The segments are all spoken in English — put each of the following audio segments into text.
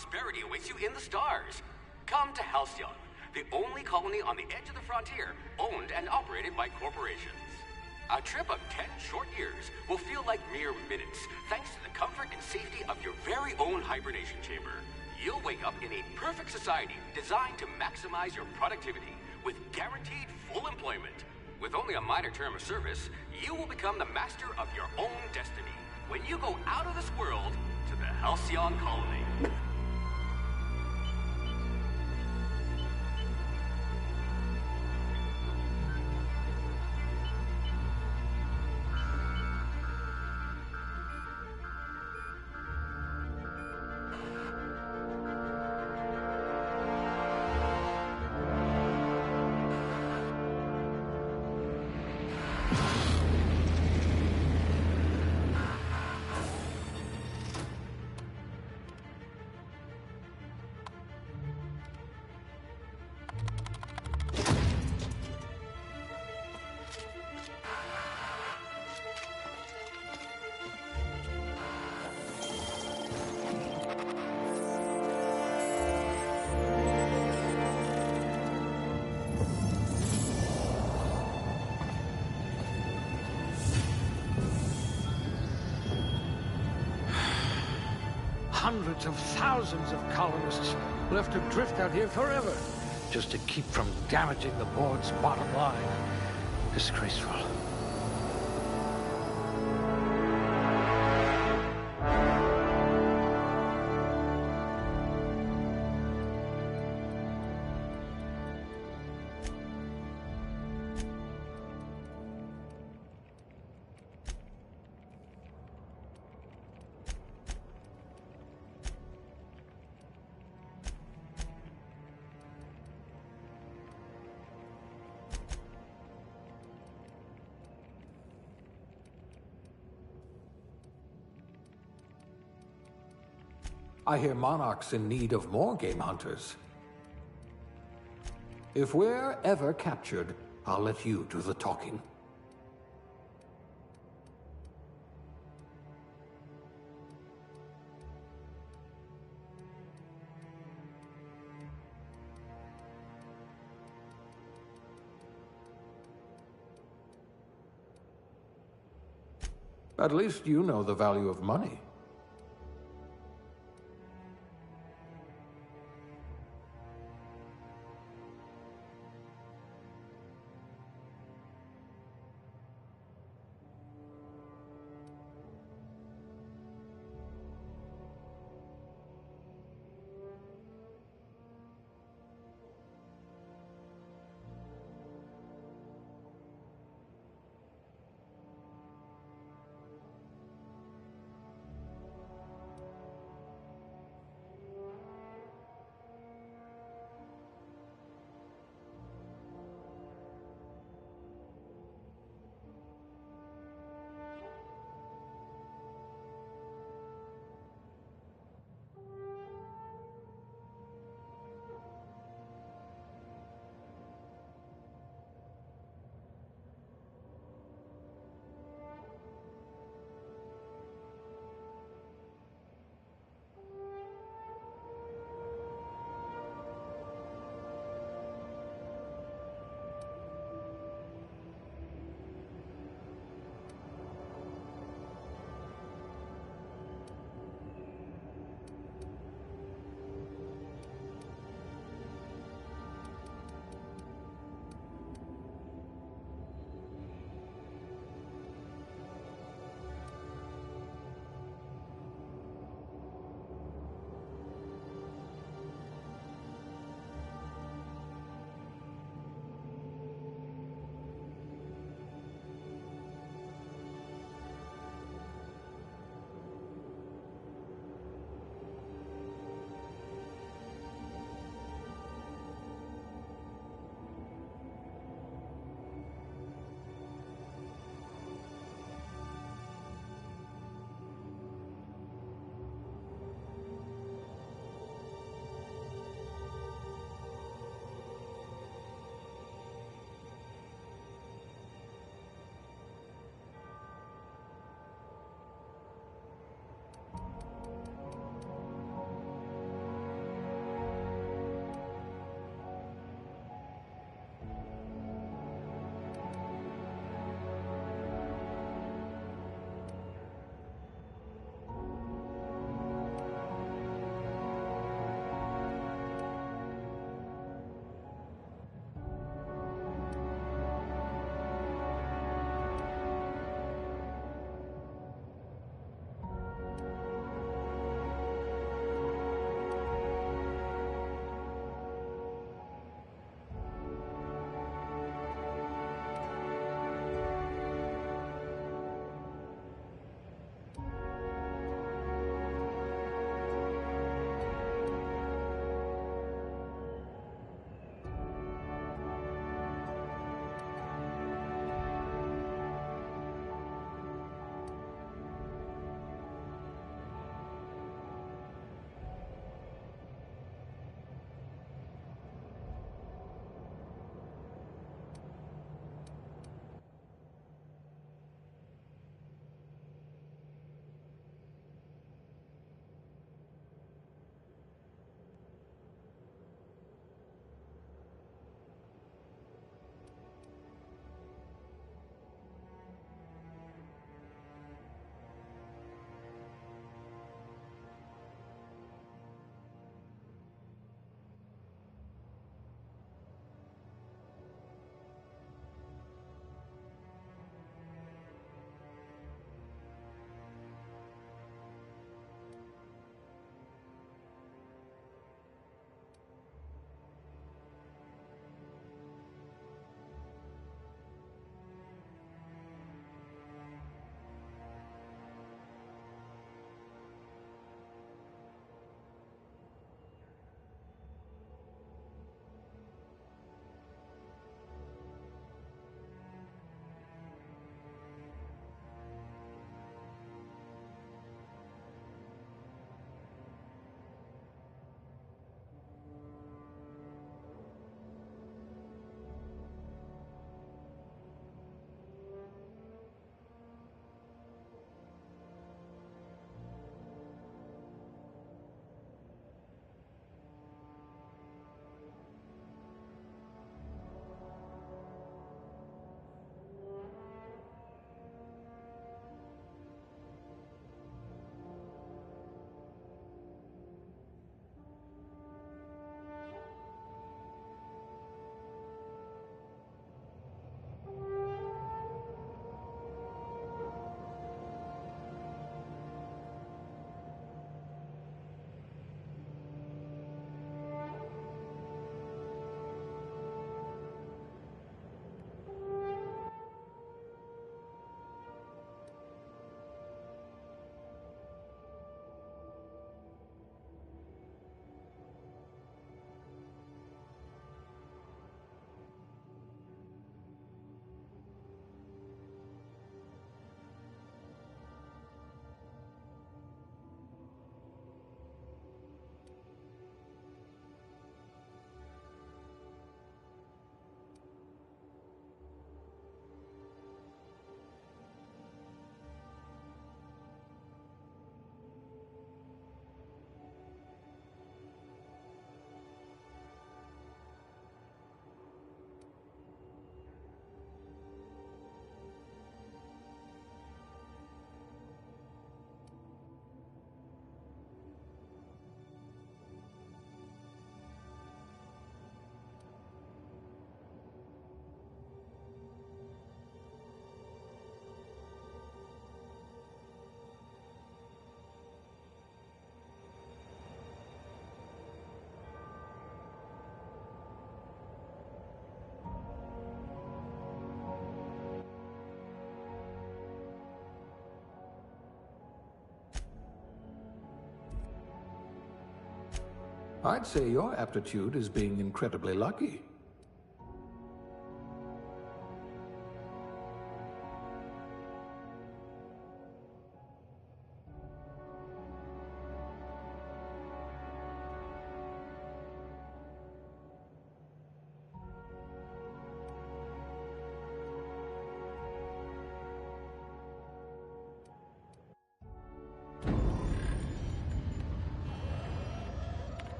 prosperity awaits you in the stars. Come to Halcyon, the only colony on the edge of the frontier, owned and operated by corporations. A trip of 10 short years will feel like mere minutes, thanks to the comfort and safety of your very own hibernation chamber. You'll wake up in a perfect society designed to maximize your productivity, with guaranteed full employment. With only a minor term of service, you will become the master of your own destiny when you go out of this world to the Halcyon colony. Hundreds of thousands of colonists left to drift out here forever, just to keep from damaging the board's bottom line. Disgraceful. I hear Monarch's in need of more game hunters. If we're ever captured, I'll let you do the talking. At least you know the value of money. I'd say your aptitude is being incredibly lucky.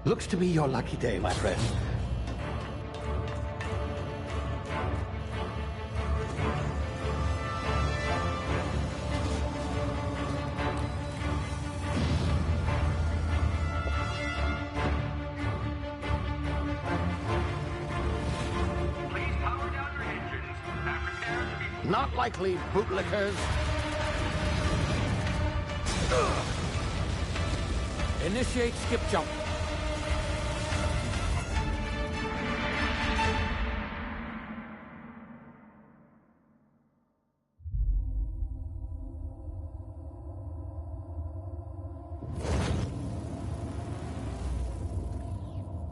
Looks to be your lucky day, my friend. Please power down your engines and prepare to be... Not likely, bootlickers. Initiate skip jump.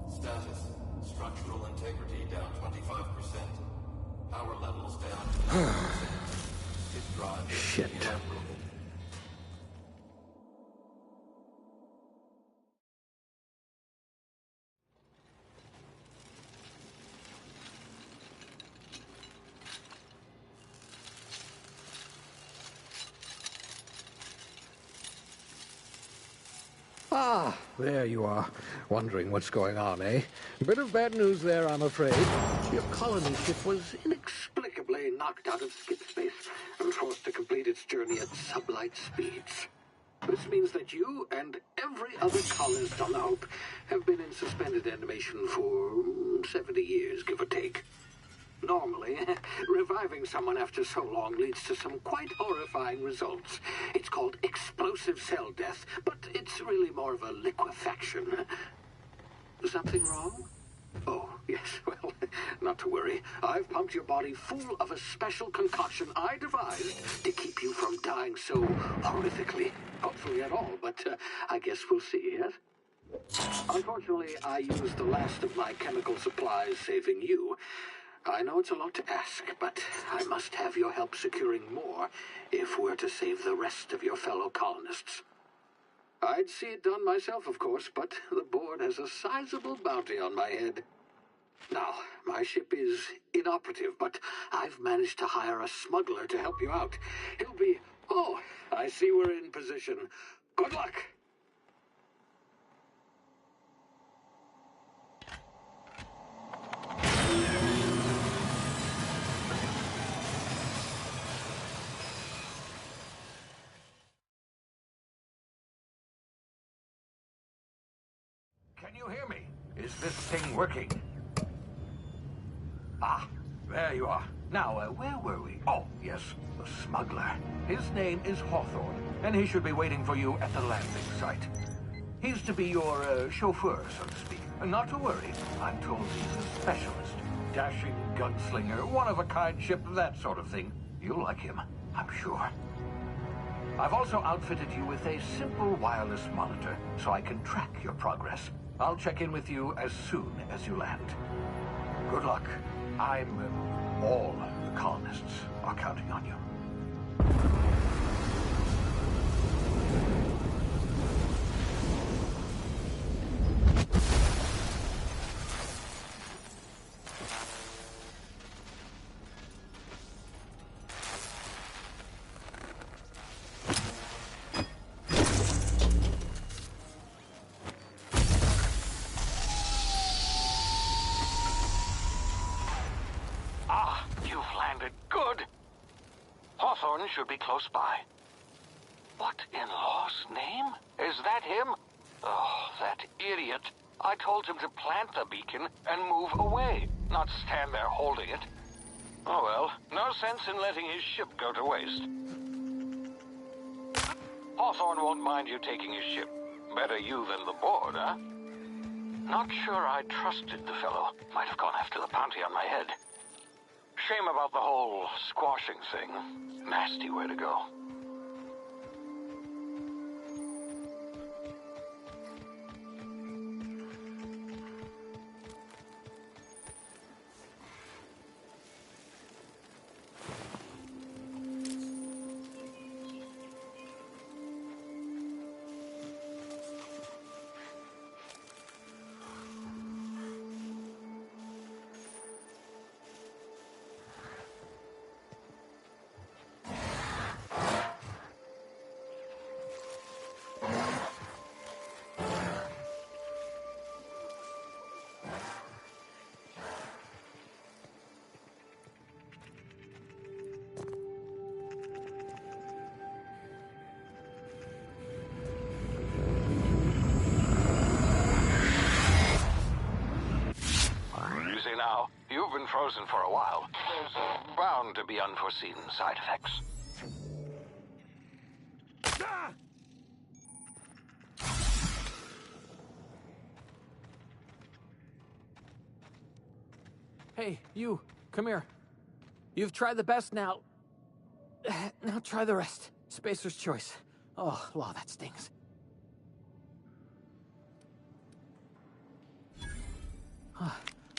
Status. Structural integrity down 25%. Power levels down 10%. His drive is Shit. inoperable. Ah, there you are. Wondering what's going on, eh? Bit of bad news there, I'm afraid. Your colony ship was inexplicably knocked out of skip space and forced to complete its journey at sublight speeds. This means that you and every other colonist on the Hope have been in suspended animation for 70 years, give or take. Normally, reviving someone after so long leads to some quite horrifying results. It's called explosive cell death, but it's really more of a liquefaction. Something wrong? Oh, yes, well, not to worry. I've pumped your body full of a special concoction I devised to keep you from dying so horrifically. Hopefully at all, but I guess we'll see, yes? Unfortunately, I used the last of my chemical supplies saving you. I know it's a lot to ask, but I must have your help securing more if we're to save the rest of your fellow colonists. I'd see it done myself, of course, but the board has a sizable bounty on my head. Now, my ship is inoperative, but I've managed to hire a smuggler to help you out. He'll be... Oh, I see we're in position. Good luck! Can you hear me? Is this thing working? Ah, there you are. Now, where were we? Oh, yes, the smuggler. His name is Hawthorne, and he should be waiting for you at the landing site. He's to be your chauffeur, so to speak. Not to worry, I'm told he's a specialist. Dashing gunslinger, one-of-a-kind ship, that sort of thing. You'll like him, I'm sure. I've also outfitted you with a simple wireless monitor, so I can track your progress. I'll check in with you as soon as you land. Good luck. All the colonists are counting on you. Hawthorne should be close by. What in law's name? Is that him? Oh, that idiot. I told him to plant the beacon and move away, not stand there holding it. Oh well, no sense in letting his ship go to waste. Hawthorne won't mind you taking his ship. Better you than the board, huh? Not sure I trusted the fellow. Might have gone after the bounty on my head. Shame about the whole squashing thing. Nasty way to go. frozen for a while. There's bound to be unforeseen side effects. Hey, you, come here. You've tried the best now. Now try the rest. Spacer's choice. Oh, law, that stings.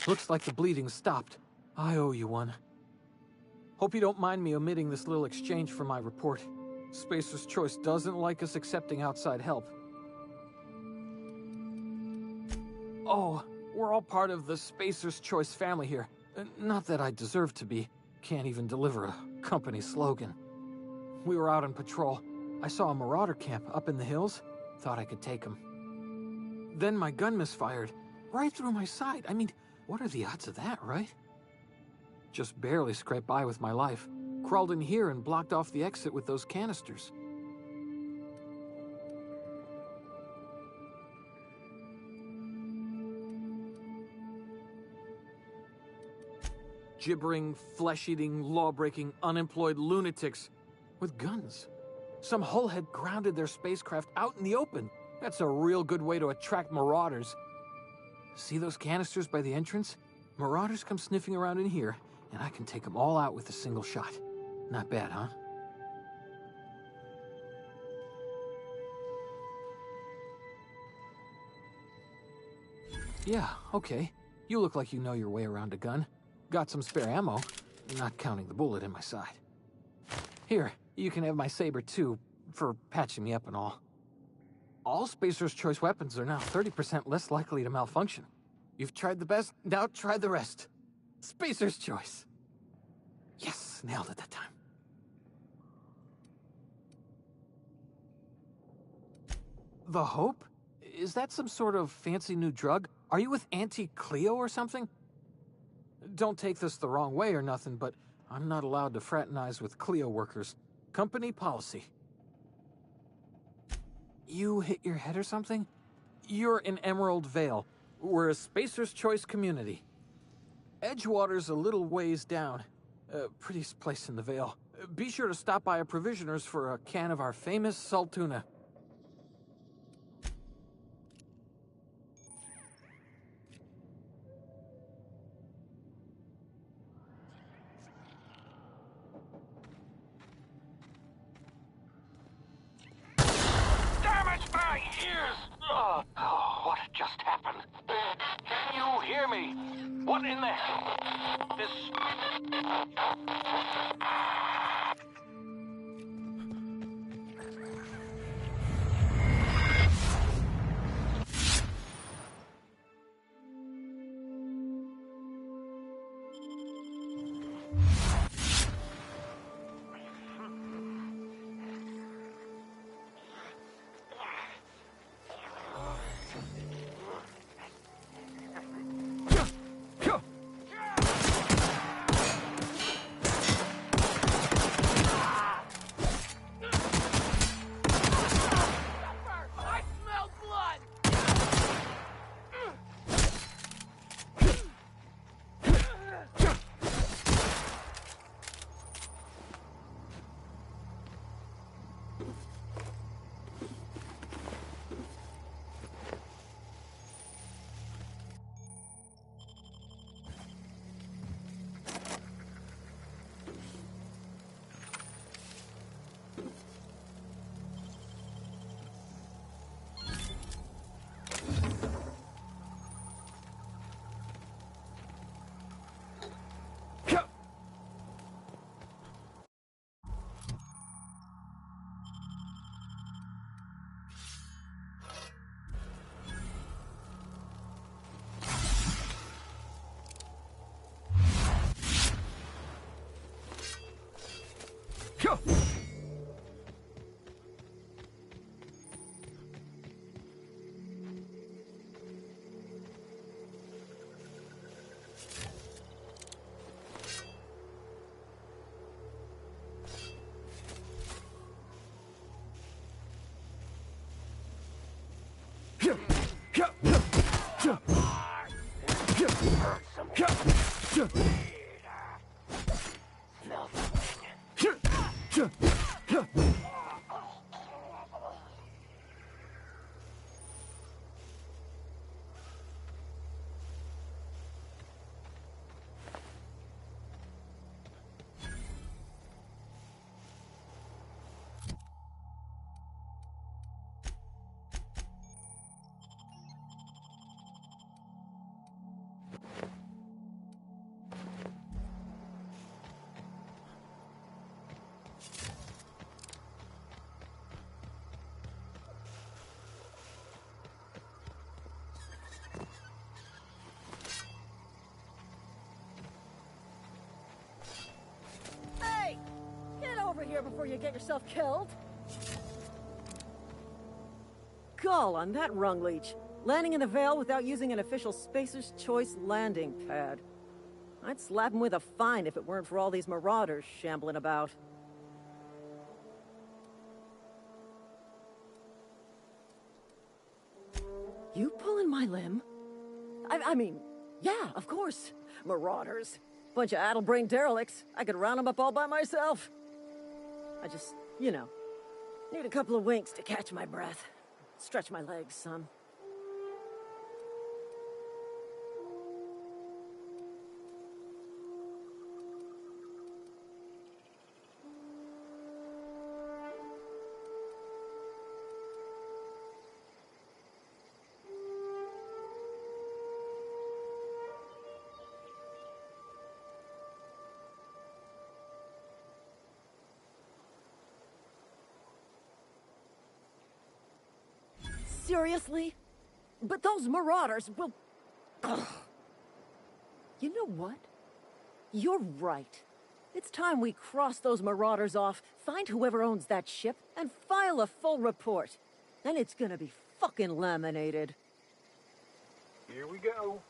Looks like the bleeding stopped. I owe you one. Hope you don't mind me omitting this little exchange from my report. Spacer's choice doesn't like us accepting outside help. Oh, we're all part of the Spacer's Choice family here. Not that I deserve to be. Can't even deliver a company slogan. We were out on patrol. I saw a marauder camp up in the hills. Thought I could take him. Then my gun misfired. Right through my side. I mean, what are the odds of that, right? Just barely scraped by with my life. Crawled in here and blocked off the exit with those canisters. Gibbering, flesh-eating, law-breaking, unemployed lunatics with guns. Some hullhead grounded their spacecraft out in the open. That's a real good way to attract marauders. See those canisters by the entrance? Marauders come sniffing around in here, and I can take them all out with a single shot. Not bad, huh? Yeah, okay. You look like you know your way around a gun. Got some spare ammo, not counting the bullet in my side. Here, you can have my saber too, for patching me up and all. All Spacer's Choice weapons are now 30% less likely to malfunction. You've tried the best, now try the rest. Spacer's Choice. Yes, nailed it that time. The Hope? Is that some sort of fancy new drug? Are you with Auntie Cleo or something? Don't take this the wrong way or nothing, but I'm not allowed to fraternize with Cleo workers. Company policy. You hit your head or something? You're in Emerald Vale. We're a Spacer's Choice community. Edgewater's a little ways down. Prettiest place in the Vale. Be sure to stop by a provisioner's for a can of our famous salt tuna. My ears! Oh, what just happened? Can you hear me? What in the hell? This... Hey! Get over here before you get yourself killed! Gall on that rung leech. Landing in the Vale without using an official Spacer's Choice landing pad. I'd slap him with a fine if it weren't for all these marauders shambling about. You pulling my limb? I mean, yeah, of course. Marauders. Bunch of addle-brained derelicts. I could round them up all by myself. I just, you know, need a couple of winks to catch my breath. Stretch my legs some. Seriously? But those marauders will... Ugh. You know what? You're right. It's time we cross those marauders off, find whoever owns that ship, and file a full report. Then it's gonna be fucking laminated. Here we go.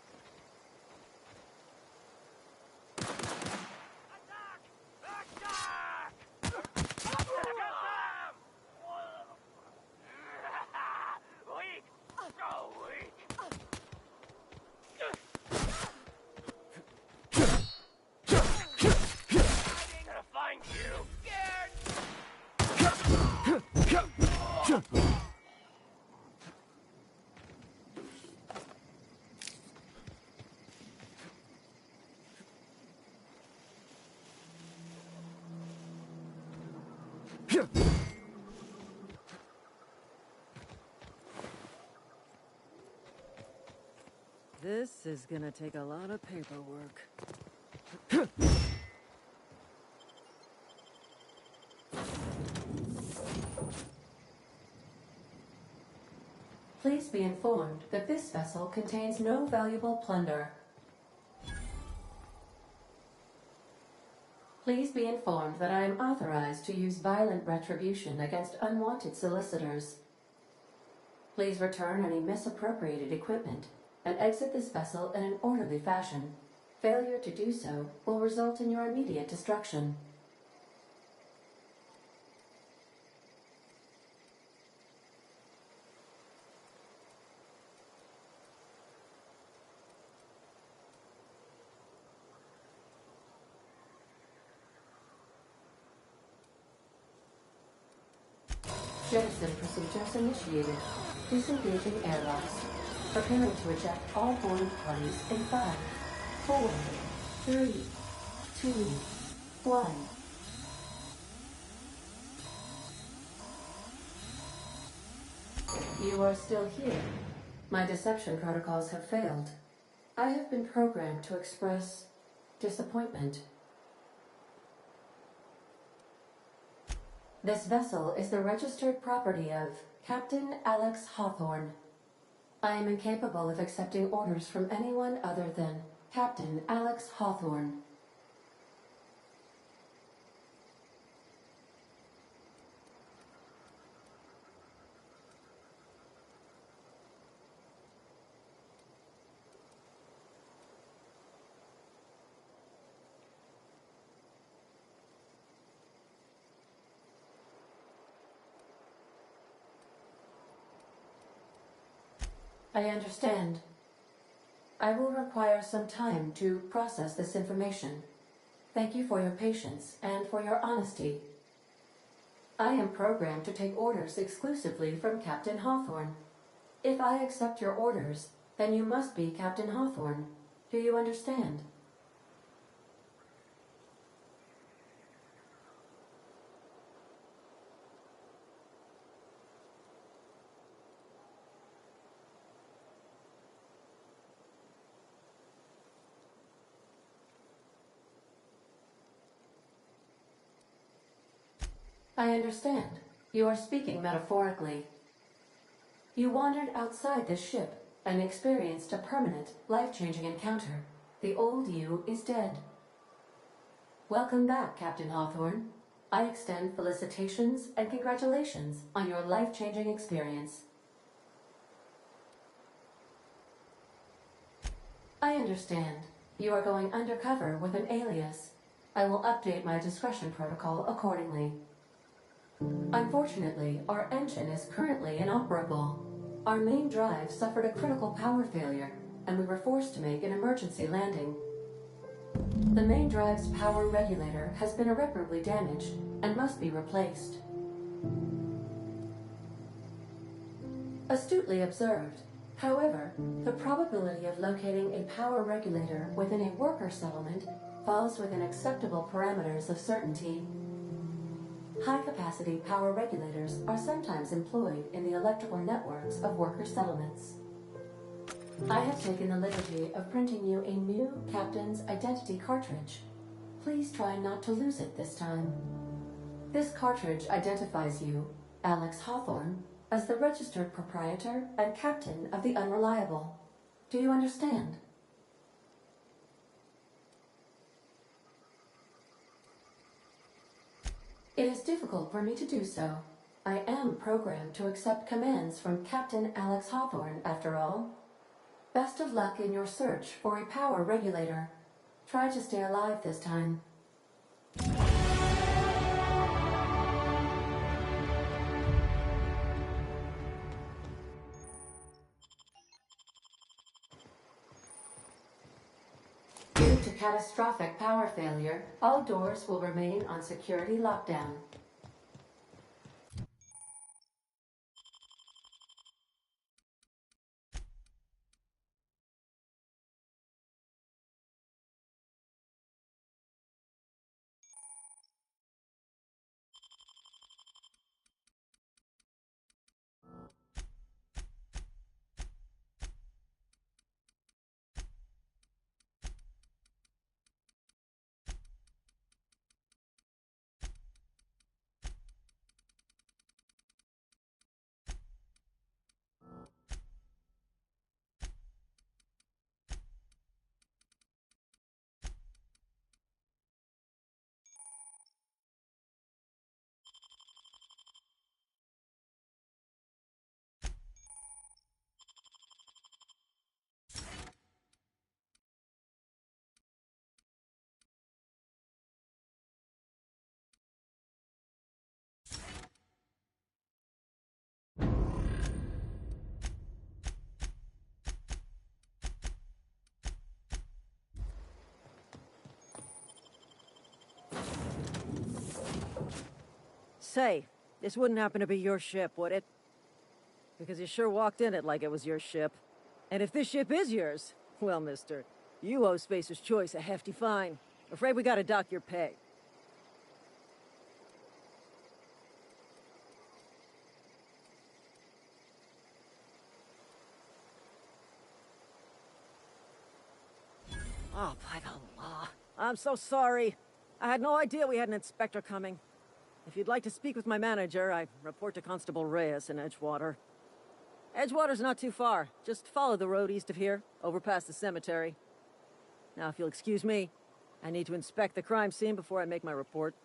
This is gonna take a lot of paperwork. Please be informed that this vessel contains no valuable plunder. Please be informed that I am authorized to use violent retribution against unwanted solicitors. Please return any misappropriated equipment and exit this vessel in an orderly fashion. Failure to do so will result in your immediate destruction. Jettison procedures initiated. Disengaging airlocks. Preparing to eject all boarding parties in 5, 4, 3, 2, 1. You are still here. My deception protocols have failed. I have been programmed to express disappointment. This vessel is the registered property of Captain Alex Hawthorne. I am incapable of accepting orders from anyone other than Captain Alex Hawthorne. I understand. I will require some time to process this information. Thank you for your patience and for your honesty. I am programmed to take orders exclusively from Captain Hawthorne. If I accept your orders, then you must be Captain Hawthorne. Do you understand? I understand. You are speaking metaphorically. You wandered outside this ship and experienced a permanent, life-changing encounter. The old you is dead. Welcome back, Captain Hawthorne. I extend felicitations and congratulations on your life-changing experience. I understand. You are going undercover with an alias. I will update my discretion protocol accordingly. Unfortunately, our engine is currently inoperable. Our main drive suffered a critical power failure, and we were forced to make an emergency landing. The main drive's power regulator has been irreparably damaged and must be replaced. Astutely observed. However, the probability of locating a power regulator within a worker settlement falls within acceptable parameters of certainty. High-capacity power regulators are sometimes employed in the electrical networks of worker settlements. I have taken the liberty of printing you a new Captain's Identity cartridge. Please try not to lose it this time. This cartridge identifies you, Alex Hawthorne, as the registered proprietor and captain of the Unreliable. Do you understand? It is difficult for me to do so. I am programmed to accept commands from Captain Alex Hawthorne, after all. Best of luck in your search for a power regulator. Try to stay alive this time. Due to catastrophic power failure, all doors will remain on security lockdown. Say, this wouldn't happen to be your ship, would it? Because you sure walked in it like it was your ship. And if this ship is yours, well, mister, you owe Spacer's Choice a hefty fine. Afraid we gotta dock your pay. Oh, by the law. I'm so sorry. I had no idea we had an inspector coming. If you'd like to speak with my manager, I report to Constable Reyes in Edgewater. Edgewater's not too far. Just follow the road east of here, over past the cemetery. Now, if you'll excuse me, I need to inspect the crime scene before I make my report.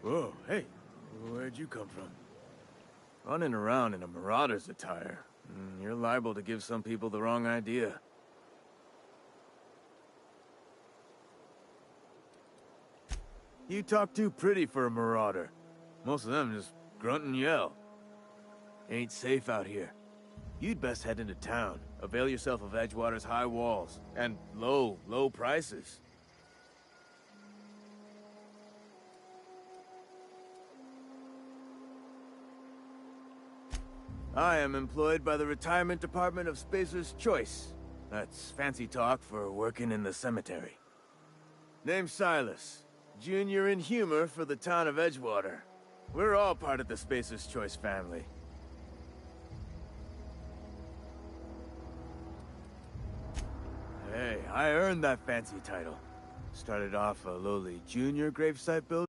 Whoa, hey, where'd you come from? Running around in a marauder's attire. You're liable to give some people the wrong idea. You talk too pretty for a marauder. Most of them just grunt and yell. Ain't safe out here. You'd best head into town. Avail yourself of Edgewater's high walls. And low prices. I am employed by the Retirement Department of Spacer's Choice. That's fancy talk for working in the cemetery. Name's Silas. Junior in humor for the town of Edgewater. We're all part of the Spacer's Choice family. Hey, I earned that fancy title. Started off a lowly junior gravesite builder.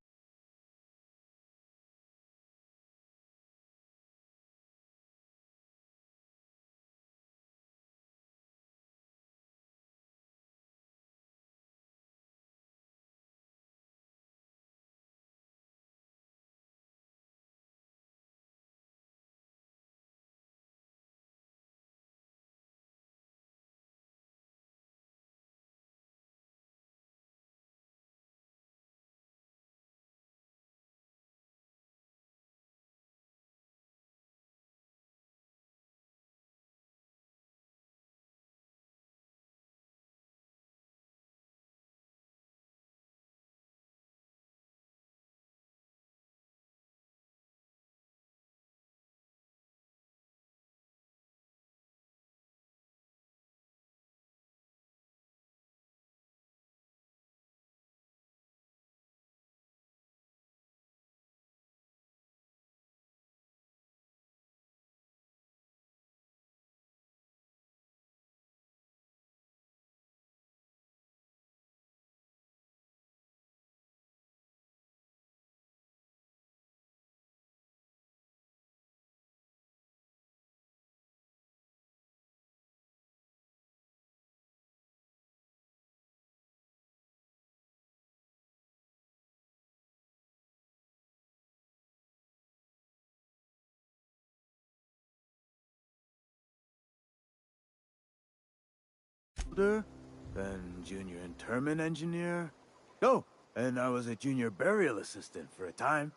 Then junior interment engineer. Oh, and I was a junior burial assistant for a time.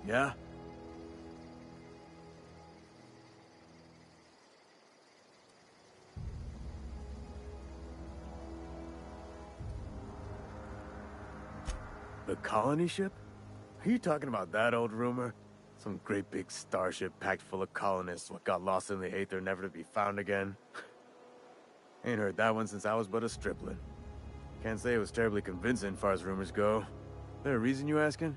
Yeah? The colony ship? Are you talking about that old rumor? Some great big starship packed full of colonists what got lost in the aether never to be found again? Ain't heard that one since I was but a stripling. Can't say it was terribly convincing far as rumors go. There a reason you asking?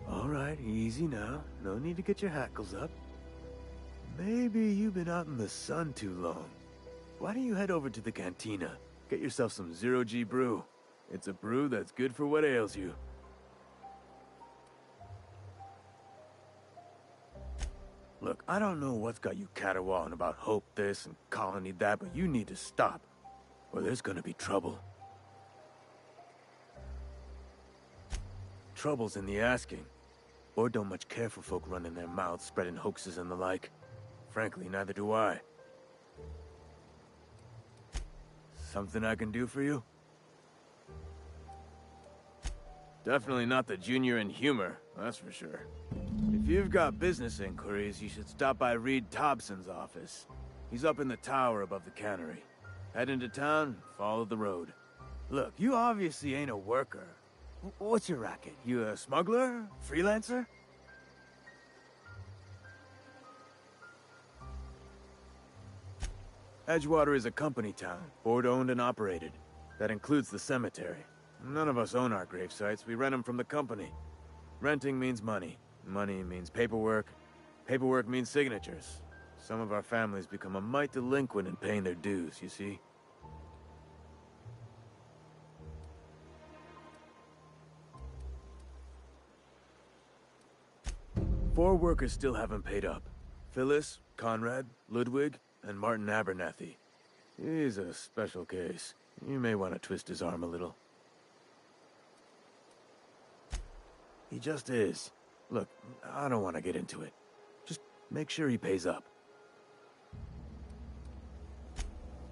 Alright, easy now. No need to get your hackles up. Maybe you've been out in the sun too long. Why don't you head over to the cantina? Get yourself some zero-G brew. It's a brew that's good for what ails you. Look, I don't know what's got you caterwauling about hope this and colony that, but you need to stop, or there's gonna be trouble. Trouble's in the asking. Or don't much care for folk running their mouths, spreading hoaxes and the like. Frankly, neither do I. Something I can do for you? Definitely not the junior in humor, that's for sure. If you've got business inquiries, you should stop by Reed Thompson's office. He's up in the tower above the cannery. Head into town, follow the road. Look, you obviously ain't a worker. What's your racket? You a smuggler? Freelancer? Edgewater is a company town, board-owned and operated. That includes the cemetery. None of us own our grave sites, we rent them from the company. Renting means money. Money means paperwork. Paperwork means signatures. Some of our families become a mite delinquent in paying their dues, you see? Four workers still haven't paid up. Phyllis, Conrad, Ludwig, and Martin Abernathy. He's a special case. You may want to twist his arm a little. He just is. Look, I don't want to get into it. Just make sure he pays up.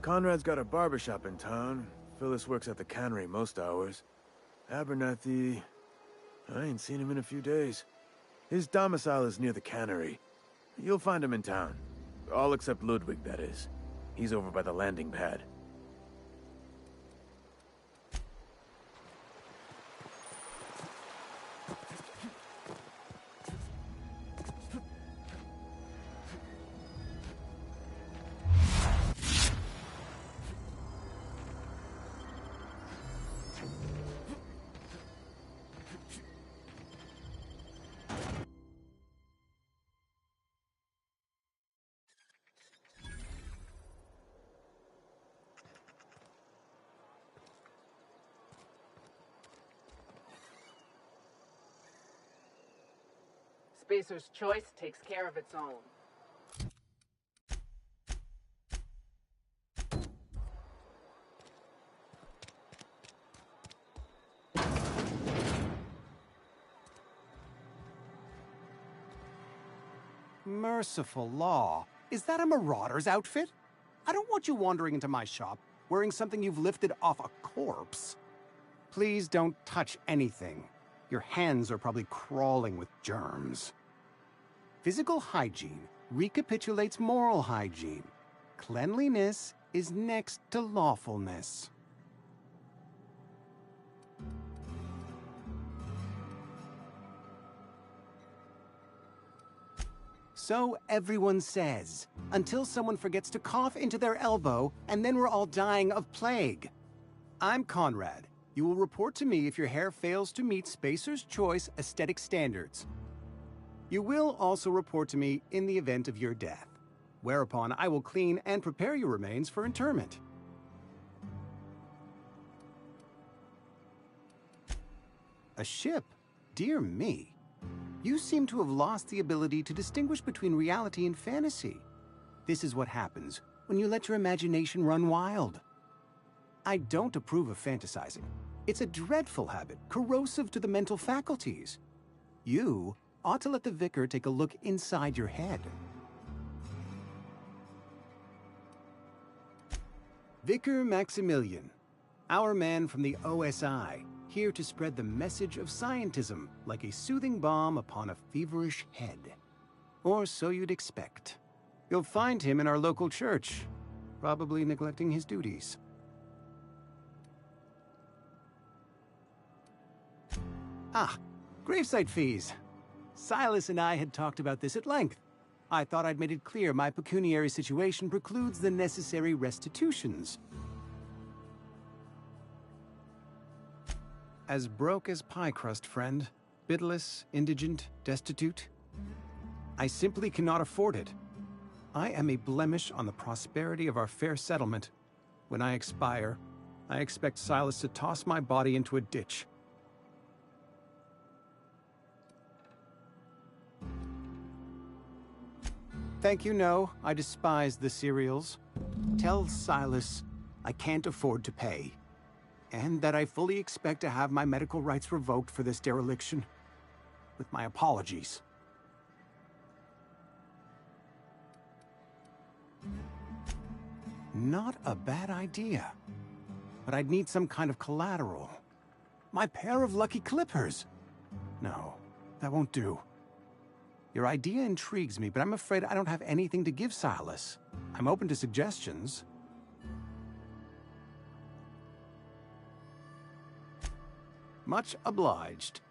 Conrad's got a barbershop in town. Phyllis works at the cannery most hours. Abernathy... I ain't seen him in a few days. His domicile is near the cannery. You'll find him in town. All except Ludwig, that is. He's over by the landing pad. Spacer's Choice takes care of its own. Merciful law. Is that a marauder's outfit? I don't want you wandering into my shop wearing something you've lifted off a corpse. Please don't touch anything. Your hands are probably crawling with germs. Physical hygiene recapitulates moral hygiene. Cleanliness is next to lawfulness. So everyone says, until someone forgets to cough into their elbow, and then we're all dying of plague. I'm Conrad. You will report to me if your hair fails to meet Spacer's Choice aesthetic standards. You will also report to me in the event of your death, whereupon I will clean and prepare your remains for interment. A ship? Dear me. You seem to have lost the ability to distinguish between reality and fantasy. This is what happens when you let your imagination run wild. I don't approve of fantasizing. It's a dreadful habit, corrosive to the mental faculties. You ought to let the vicar take a look inside your head. Vicar Maximilian, our man from the OSI, here to spread the message of scientism like a soothing balm upon a feverish head. Or so you'd expect. You'll find him in our local church, probably neglecting his duties. Ah, gravesite fees. Silas and I had talked about this at length. I thought I'd made it clear my pecuniary situation precludes the necessary restitutions. As broke as pie crust, friend. Bidless, indigent, destitute. I simply cannot afford it. I am a blemish on the prosperity of our fair settlement. When I expire, I expect Silas to toss my body into a ditch. Thank you, no. I despise the cereals. Tell Silas I can't afford to pay. And that I fully expect to have my medical rights revoked for this dereliction. With my apologies. Not a bad idea. But I'd need some kind of collateral. My pair of lucky clippers. No, that won't do. Your idea intrigues me, but I'm afraid I don't have anything to give Silas. I'm open to suggestions. Much obliged.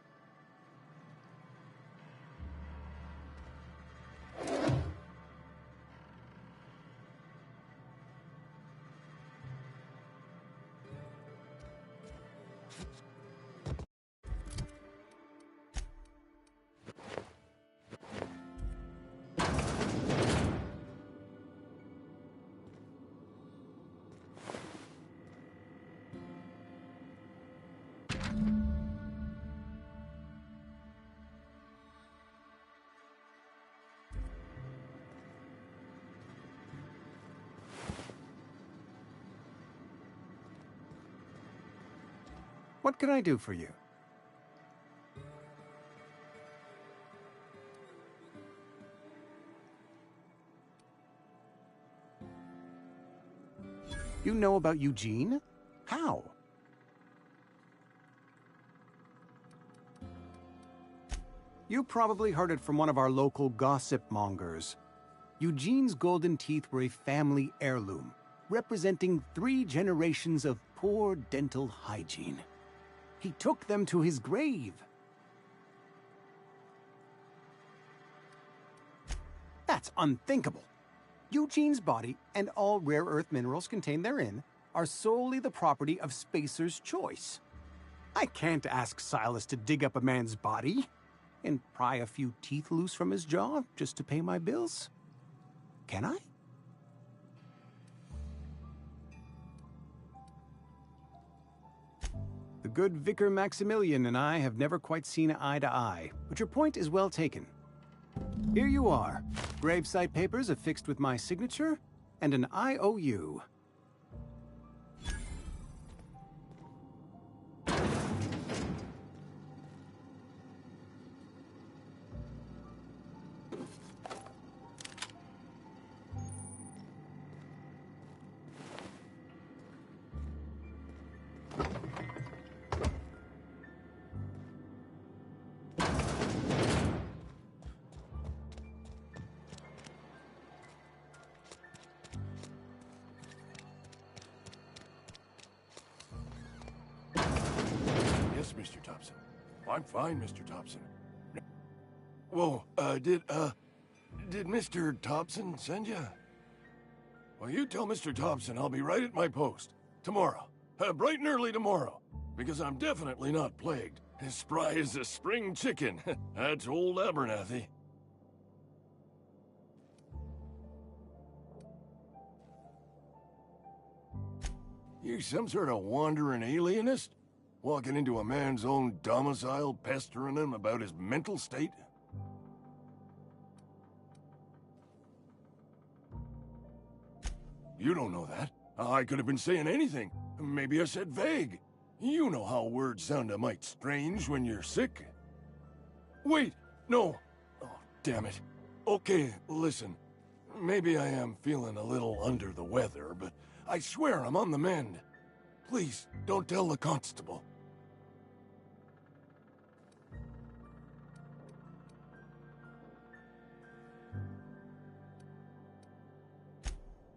What can I do for you? You know about Eugene? How? You probably heard it from one of our local gossip mongers. Eugene's golden teeth were a family heirloom, representing 3 generations of poor dental hygiene. He took them to his grave. That's unthinkable. Eugene's body and all rare earth minerals contained therein are solely the property of Spacer's Choice. I can't ask Silas to dig up a man's body and pry a few teeth loose from his jaw just to pay my bills. Can I? The good Vicar Maximilian and I have never quite seen eye to eye, but your point is well taken. Here you are. Gravesite papers affixed with my signature and an IOU. Yes, Mr. Thompson. I'm fine, Mr. Thompson. Whoa, did Mr. Thompson send you? Well, you tell Mr. Thompson I'll be right at my post. Tomorrow. Bright and early tomorrow. Because I'm definitely not plagued. As spry as a spring chicken. That's old Abernathy. You some sort of wandering alienist? Walking into a man's own domicile, pestering him about his mental state? You don't know that. I could have been saying anything. Maybe I said vague. You know how words sound a mite strange when you're sick. Wait, no. Oh, damn it. Okay, listen. Maybe I am feeling a little under the weather, but I swear I'm on the mend. Please, don't tell the constable.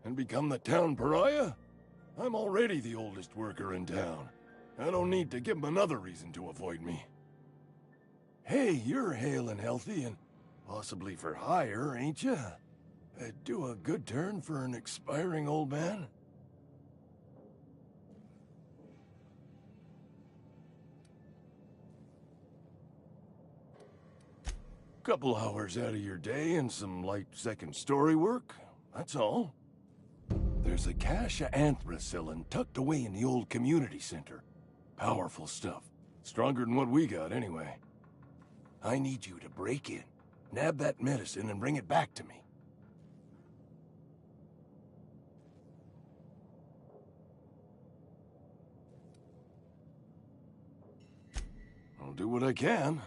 And become the town pariah? I'm already the oldest worker in town. I don't need to give him another reason to avoid me. Hey, you're hale and healthy and possibly for hire, ain't you? Do a good turn for an expiring old man? Couple hours out of your day and some light second-story work, that's all. There's a cache of anthracillin tucked away in the old community center. Powerful stuff. Stronger than what we got, anyway. I need you to break in, nab that medicine, and bring it back to me. I'll do what I can.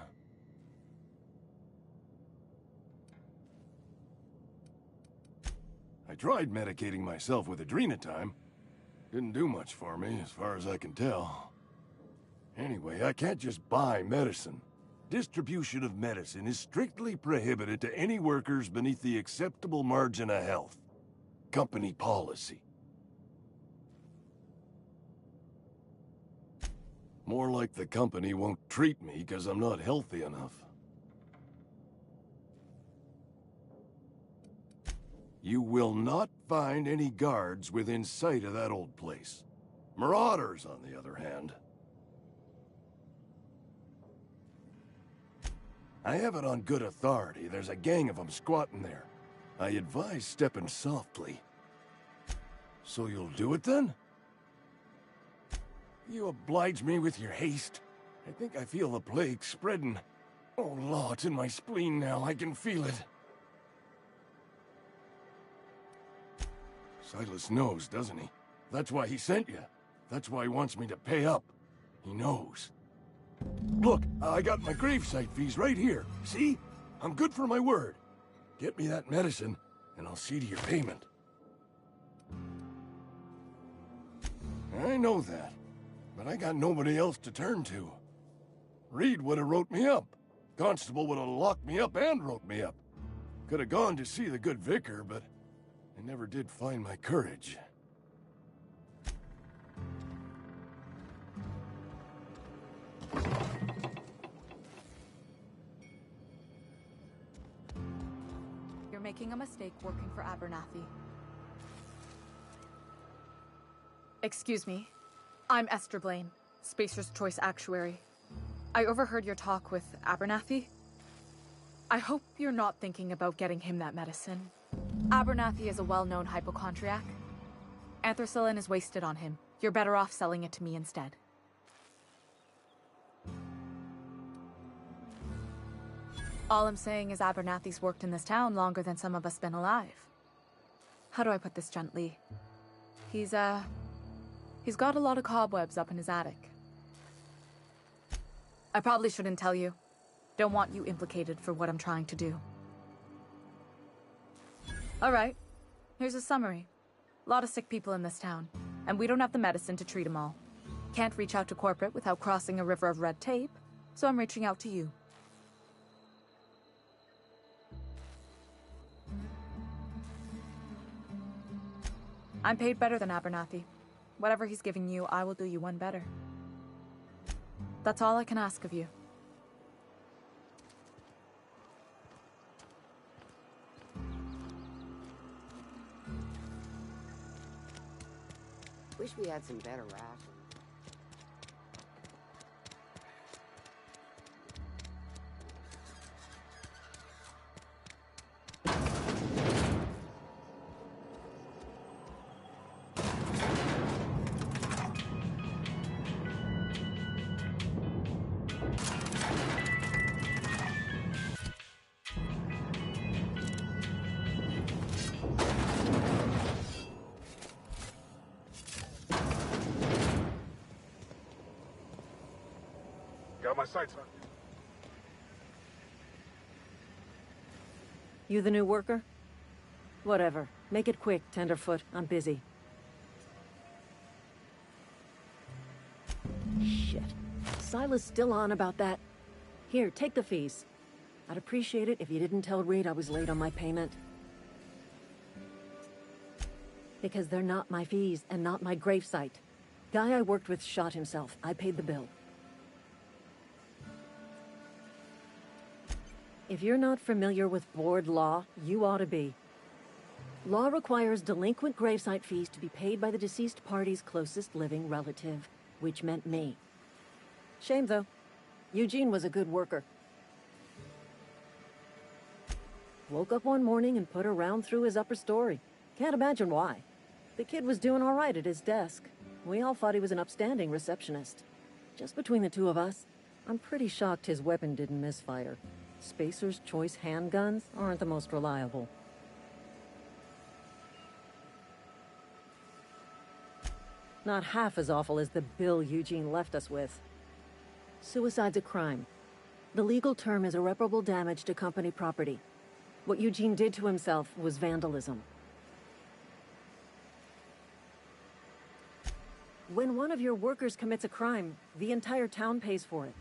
I tried medicating myself with adrenatime. Didn't do much for me, as far as I can tell. Anyway, I can't just buy medicine. Distribution of medicine is strictly prohibited to any workers beneath the acceptable margin of health. Company policy. More like the company won't treat me because I'm not healthy enough. You will not find any guards within sight of that old place. Marauders, on the other hand. I have it on good authority. There's a gang of them squatting there. I advise stepping softly. So you'll do it then? You oblige me with your haste. I think I feel the plague spreading. Oh, law, it's in my spleen now. I can feel it. Silas knows, doesn't he? That's why he sent you. That's why he wants me to pay up. He knows. Look, I got my gravesite fees right here. See? I'm good for my word. Get me that medicine, and I'll see to your payment. I know that, but I got nobody else to turn to. Reed would have wrote me up. Constable would have locked me up and wrote me up. Could have gone to see the good vicar, but I never did find my courage. You're making a mistake working for Abernathy. Excuse me. I'm Esther Blaine, Spacer's Choice Actuary. I overheard your talk with Abernathy. I hope you're not thinking about getting him that medicine. Abernathy is a well-known hypochondriac. Anthracillin is wasted on him. You're better off selling it to me instead. All I'm saying is Abernathy's worked in this town longer than some of us been alive. How do I put this gently? He's got a lot of cobwebs up in his attic. I probably shouldn't tell you. Don't want you implicated for what I'm trying to do. Alright, here's a summary. A lot of sick people in this town, and we don't have the medicine to treat them all. Can't reach out to corporate without crossing a river of red tape, so I'm reaching out to you. I'm paid better than Abernathy. Whatever he's giving you, I will do you one better. That's all I can ask of you. Wish we had some better rations. Got my sights on. You the new worker? Whatever. Make it quick, Tenderfoot. I'm busy. Shit. Silas still on about that. Here, take the fees. I'd appreciate it if you didn't tell Reed I was late on my payment. Because they're not my fees and not my gravesite. Guy I worked with shot himself. I paid the bill. If you're not familiar with board law, you ought to be. Law requires delinquent gravesite fees to be paid by the deceased party's closest living relative, which meant me. Shame, though. Eugene was a good worker. Woke up one morning and put a round through his upper story. Can't imagine why. The kid was doing all right at his desk. We all thought he was an upstanding receptionist. Just between the two of us, I'm pretty shocked his weapon didn't misfire. Spacer's Choice handguns aren't the most reliable. Not half as awful as the bill Eugene left us with. Suicide's a crime. The legal term is irreparable damage to company property. What Eugene did to himself was vandalism. When one of your workers commits a crime, the entire town pays for it.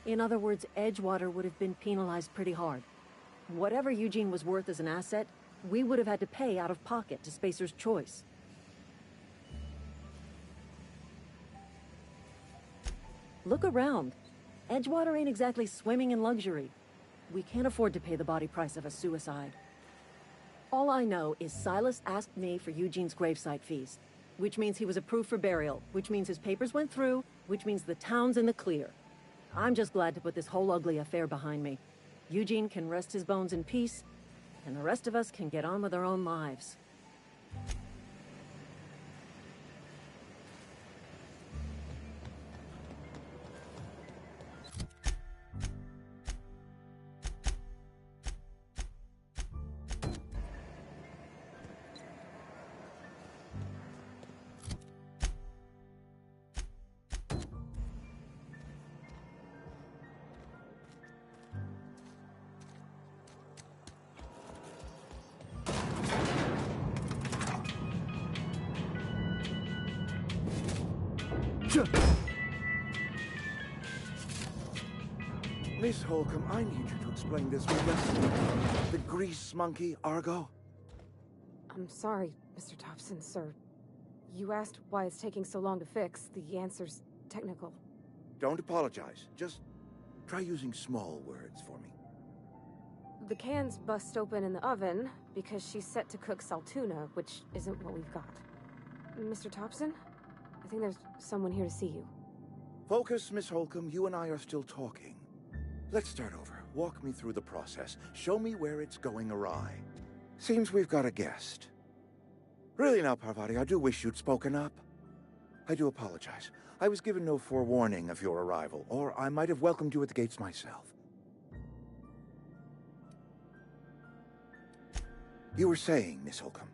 In other words, Edgewater would have been penalized pretty hard. Whatever Eugene was worth as an asset, we would have had to pay out of pocket to Spacer's Choice. Look around. Edgewater ain't exactly swimming in luxury. We can't afford to pay the body price of a suicide. All I know is Silas asked me for Eugene's gravesite fees, which means he was approved for burial, which means his papers went through, which means the town's in the clear. I'm just glad to put this whole ugly affair behind me. Eugene can rest his bones in peace, and the rest of us can get on with our own lives. Miss Holcomb, I need you to explain this wrestling. The grease monkey, Argo? I'm sorry, Mr. Thompson, sir. You asked why it's taking so long to fix. The answer's technical. Don't apologize. Just try using small words for me. The can's bust open in the oven because she's set to cook saltuna, which isn't what we've got. Mr. Thompson? I think there's someone here to see you. Focus, Miss Holcomb. You and I are still talking. Let's start over. Walk me through the process. Show me where it's going awry. Seems we've got a guest. Really now, Parvati, I do wish you'd spoken up. I do apologize. I was given no forewarning of your arrival, or I might have welcomed you at the gates myself. You were saying, Miss Holcomb.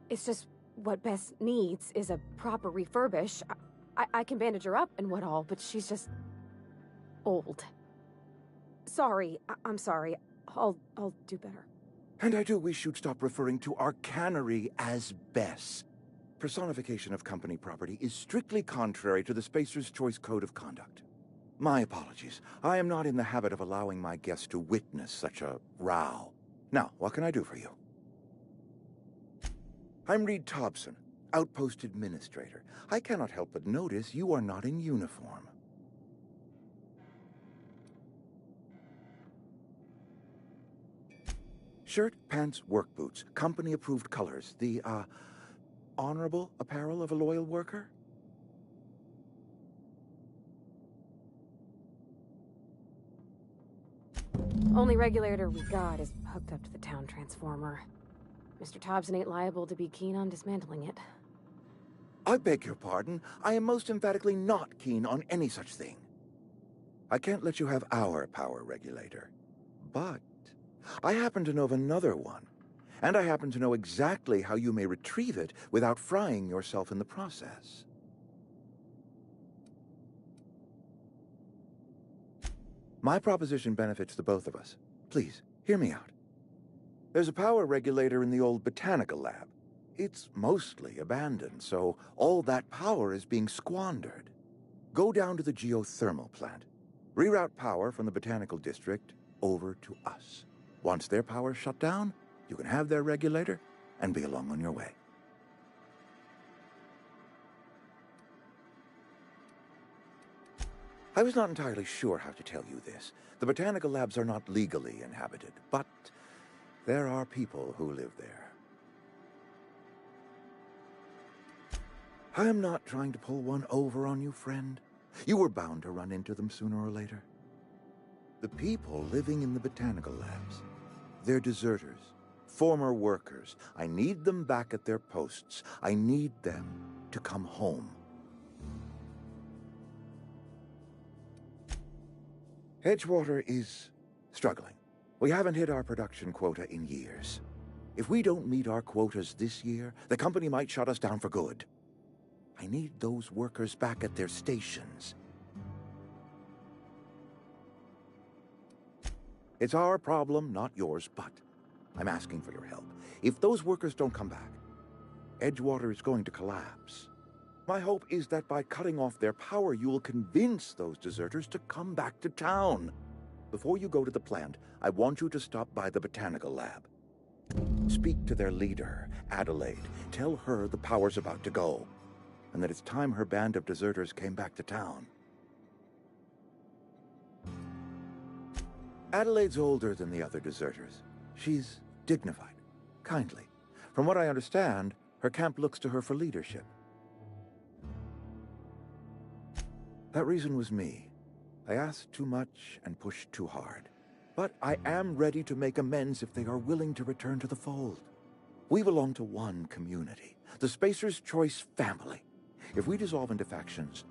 It's just what Bess needs is a proper refurbish. I can bandage her up and what all, but she's just old. Sorry, I'm sorry. I'll do better. And I do wish you'd stop referring to our cannery as Bess. Personification of company property is strictly contrary to the Spacer's Choice Code of Conduct. My apologies. I am not in the habit of allowing my guests to witness such a row. Now, what can I do for you? I'm Reed Thompson, Outpost Administrator. I cannot help but notice you are not in uniform. Shirt, pants, work boots, company-approved colors. The, honorable apparel of a loyal worker? Only regulator we got is hooked up to the town transformer. Mr. Thompson ain't liable to be keen on dismantling it. I beg your pardon. I am most emphatically not keen on any such thing. I can't let you have our power regulator. But I happen to know of another one. And I happen to know exactly how you may retrieve it without frying yourself in the process. My proposition benefits the both of us. Please, hear me out. There's a power regulator in the old botanical lab. It's mostly abandoned, so all that power is being squandered. Go down to the geothermal plant. Reroute power from the botanical district over to us. Once their power's shut down, you can have their regulator and be along on your way. I was not entirely sure how to tell you this. The botanical labs are not legally inhabited, but there are people who live there. I am not trying to pull one over on you, friend. You were bound to run into them sooner or later. The people living in the botanical labs, they're deserters, former workers. I need them back at their posts. I need them to come home. Edgewater is struggling. We haven't hit our production quota in years. If we don't meet our quotas this year, the company might shut us down for good. I need those workers back at their stations. It's our problem, not yours, but I'm asking for your help. If those workers don't come back, Edgewater is going to collapse. My hope is that by cutting off their power, you will convince those deserters to come back to town. Before you go to the plant, I want you to stop by the botanical lab. Speak to their leader, Adelaide. Tell her the power's about to go, and that it's time her band of deserters came back to town. Adelaide's older than the other deserters. She's dignified, kindly. From what I understand, her camp looks to her for leadership. That reason was me. I asked too much and pushed too hard. But I am ready to make amends if they are willing to return to the fold. We belong to one community, the Spacer's Choice family. If we dissolve into factions,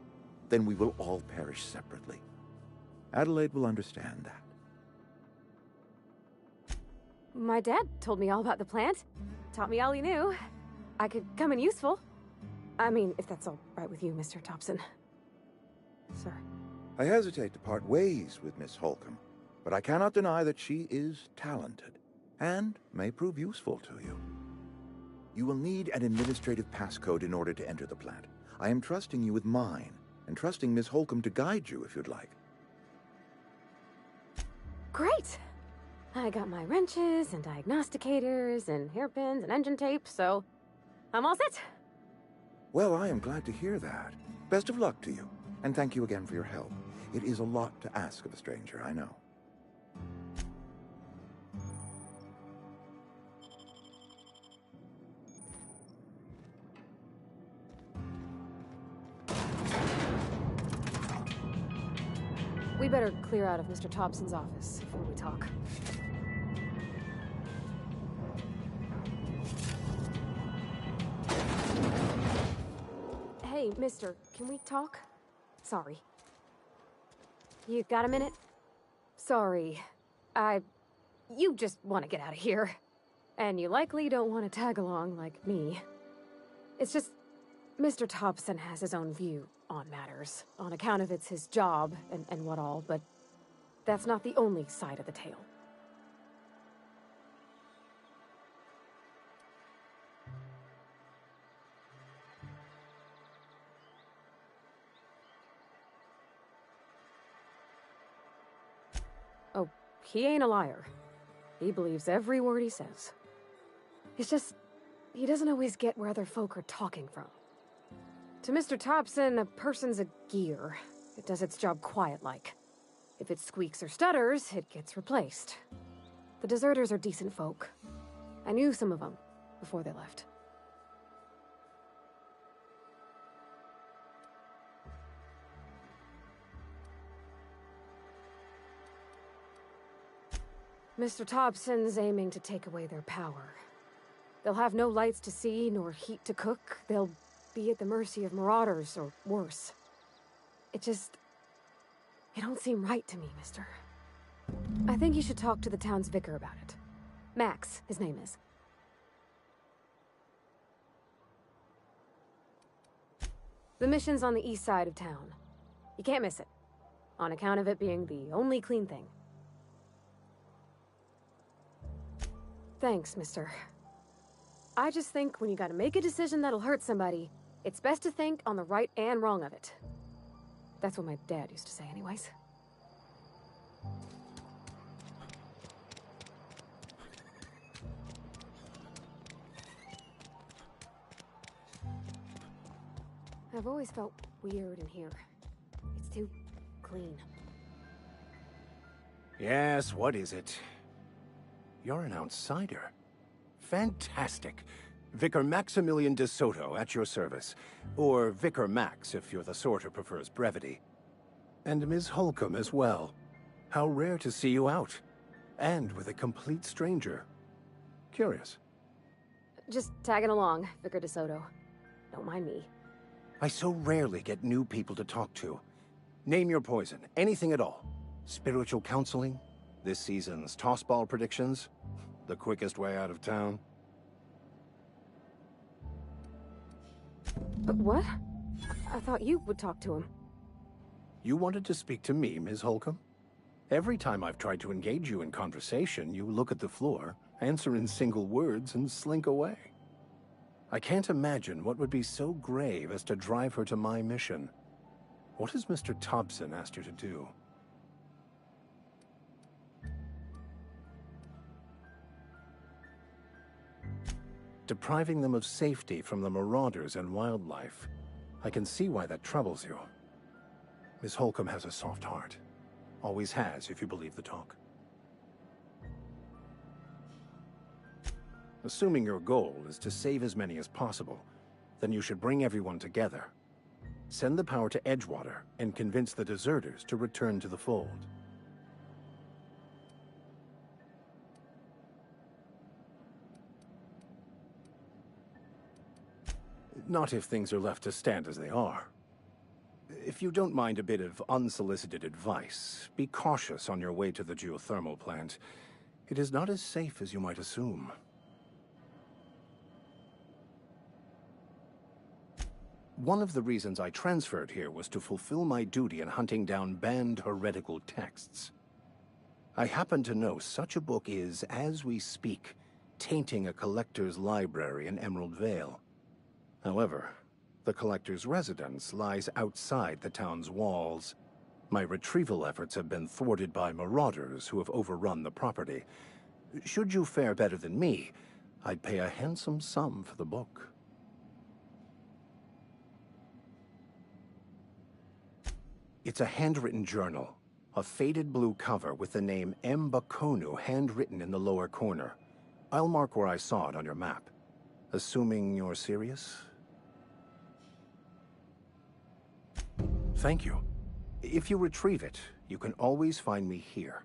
then we will all perish separately. Adelaide will understand that. My dad told me all about the plant. Taught me all he knew. I could come in useful. I mean, if that's all right with you, Mr. Thompson. Sir. I hesitate to part ways with Miss Holcomb, but I cannot deny that she is talented and may prove useful to you. You will need an administrative passcode in order to enter the plant. I am trusting you with mine, and trusting Miss Holcomb to guide you if you'd like. Great! I got my wrenches and diagnosticators and hairpins and engine tape, so I'm all set. Well, I am glad to hear that. Best of luck to you, and thank you again for your help. It is a lot to ask of a stranger, I know. We better clear out of Mr. Thompson's office before we talk. Hey, mister, can we talk? Sorry. You got a minute? Sorry. You just want to get out of here. And you likely don't want to tag along like me. It's just, Mr. Thompson has his own view on matters, on account of it's his job and what all, but that's not the only side of the tale. Oh, he ain't a liar. He believes every word he says. It's just, he doesn't always get where other folk are talking from. To Mr. Thompson, a person's a gear. It does its job quiet-like. If it squeaks or stutters, it gets replaced. The deserters are decent folk. I knew some of them before they left. Mr. Thompson's aiming to take away their power. They'll have no lights to see, nor heat to cook. They'll be at the mercy of marauders, or worse. It don't seem right to me, mister. I think you should talk to the town's vicar about it. Max, his name is. The mission's on the east side of town. You can't miss it, on account of it being the only clean thing. Thanks, mister. I just think when you gotta make a decision that'll hurt somebody, it's best to think on the right and wrong of it. That's what my dad used to say anyways. I've always felt weird in here. It's too clean. Yes, what is it? You're an outsider. Fantastic. Vicar Maximilian de Soto at your service. Or Vicar Max, if you're the sort who prefers brevity. And Ms. Holcomb as well. How rare to see you out. And with a complete stranger. Curious. Just tagging along, Vicar de Soto. Don't mind me. I so rarely get new people to talk to. Name your poison, anything at all. Spiritual counseling? This season's tossball predictions? The quickest way out of town? What? I thought you would talk to him. You wanted to speak to me, Ms. Holcomb? Every time I've tried to engage you in conversation, you look at the floor, answer in single words, and slink away. I can't imagine what would be so grave as to drive her to my mission. What has Mr. Thompson asked you to do? Depriving them of safety from the marauders and wildlife. I can see why that troubles you. Miss Holcomb has a soft heart. Always has, if you believe the talk. Assuming your goal is to save as many as possible, then you should bring everyone together. Send the power to Edgewater and convince the deserters to return to the fold. Not if things are left to stand as they are. If you don't mind a bit of unsolicited advice, be cautious on your way to the geothermal plant. It is not as safe as you might assume. One of the reasons I transferred here was to fulfill my duty in hunting down banned heretical texts. I happen to know such a book is, as we speak, tainting a collector's library in Emerald Vale. However, The Collector's residence lies outside the town's walls. My retrieval efforts have been thwarted by marauders who have overrun the property. Should you fare better than me, I'd pay a handsome sum for the book. It's a handwritten journal, a faded blue cover with the name M. Bakonu handwritten in the lower corner. I'll mark where I saw it on your map. Assuming you're serious? Thank you. If you retrieve it, you can always find me here.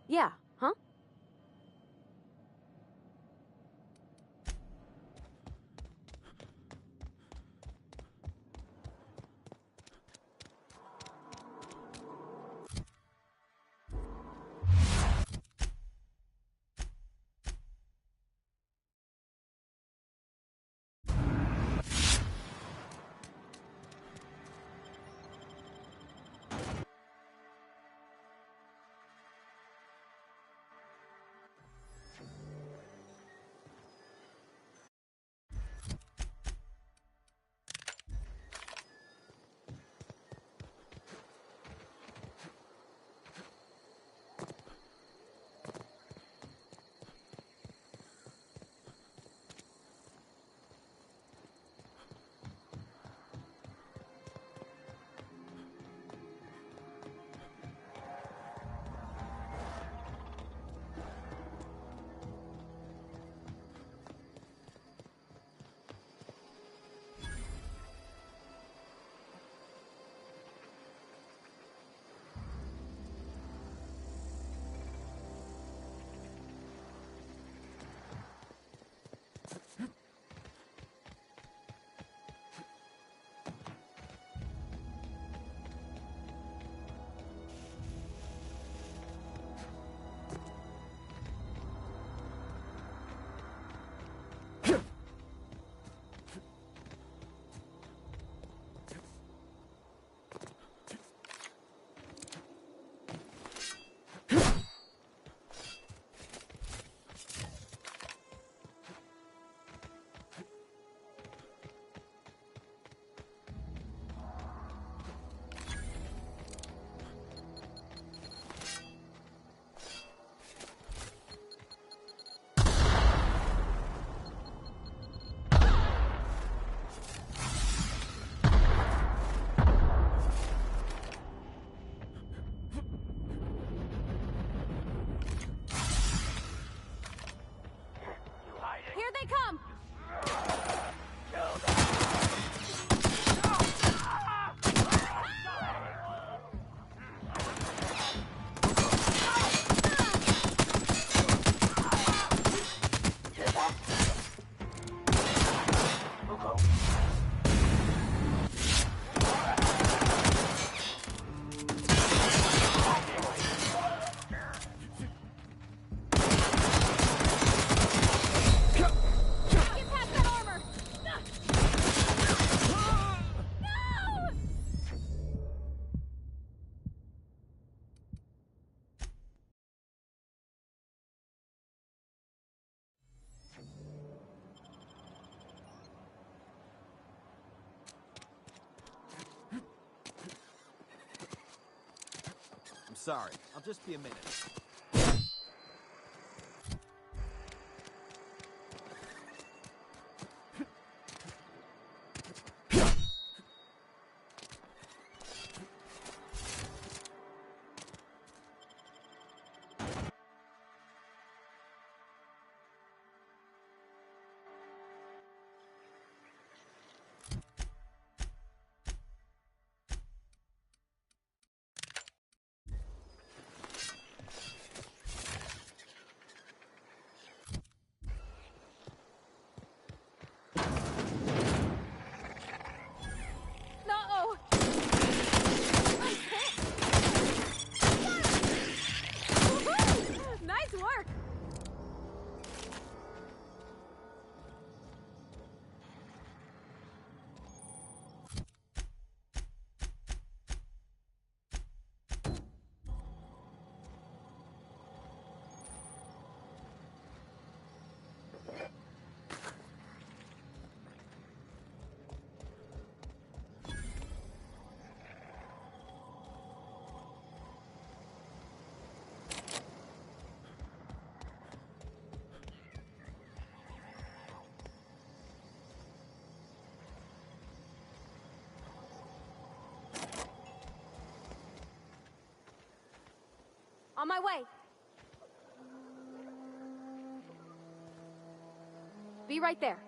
Yeah, huh? Here they come! Sorry, I'll just be a minute. On my way. Be right there.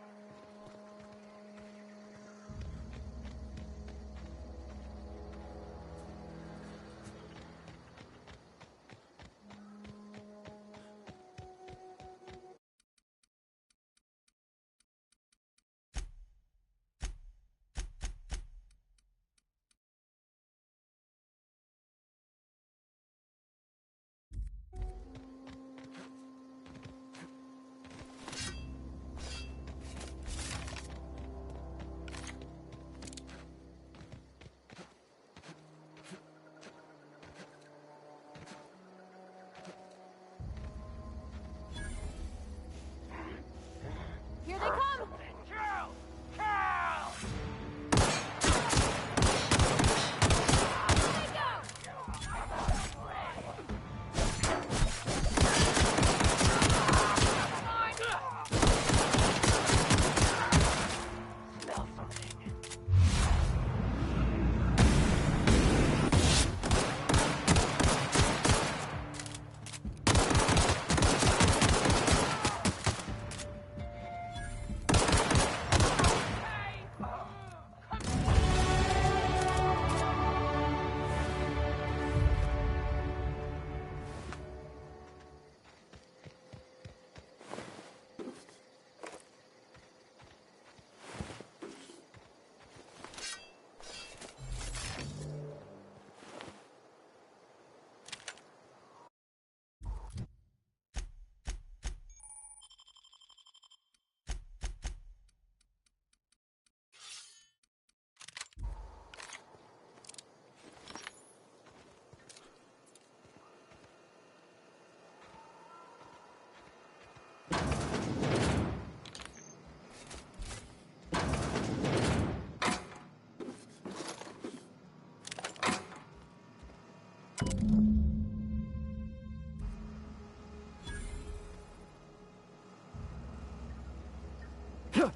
Here they come! Kill! Kill!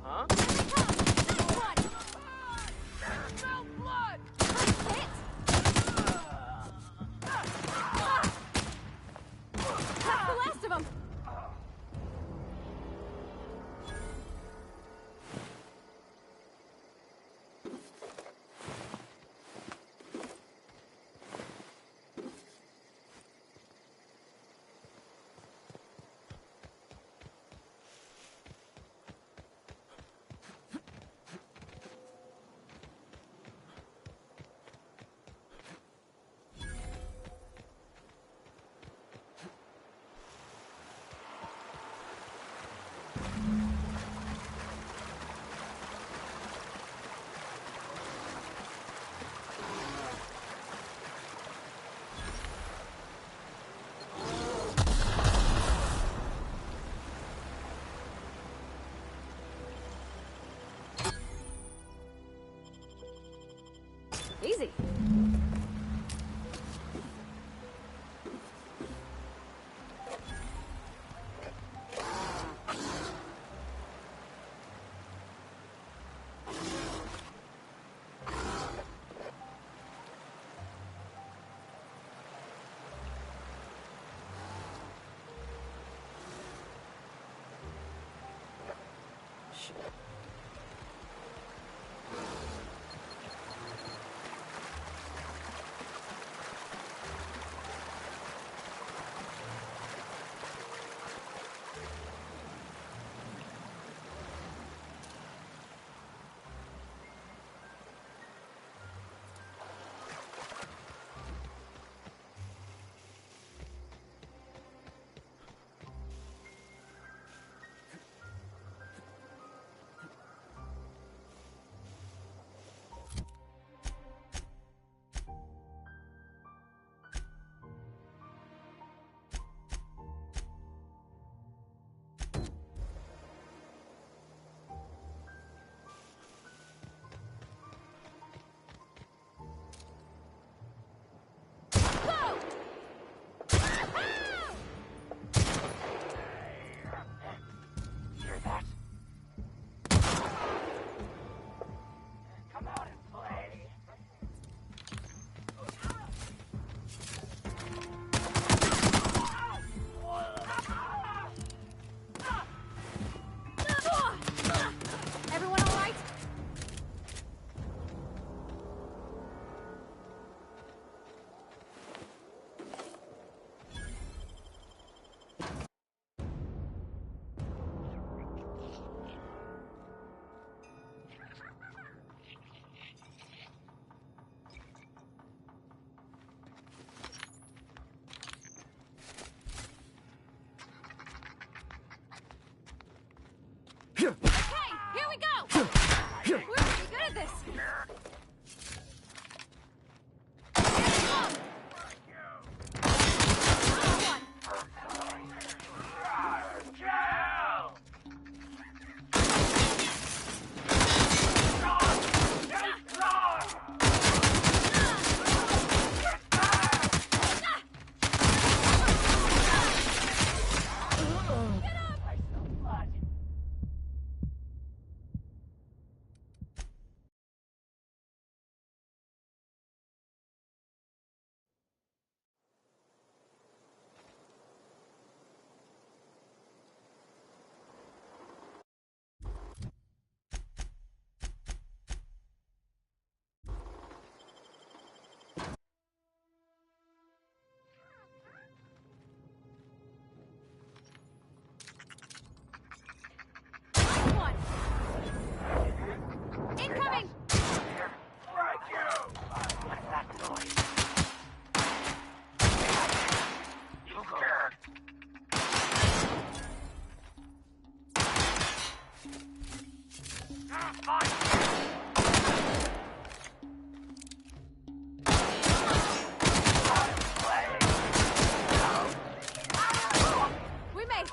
Huh? Blood! Okay, here we go! We're pretty good at this! Incoming! Right, you! What's that noise? You scared? We may...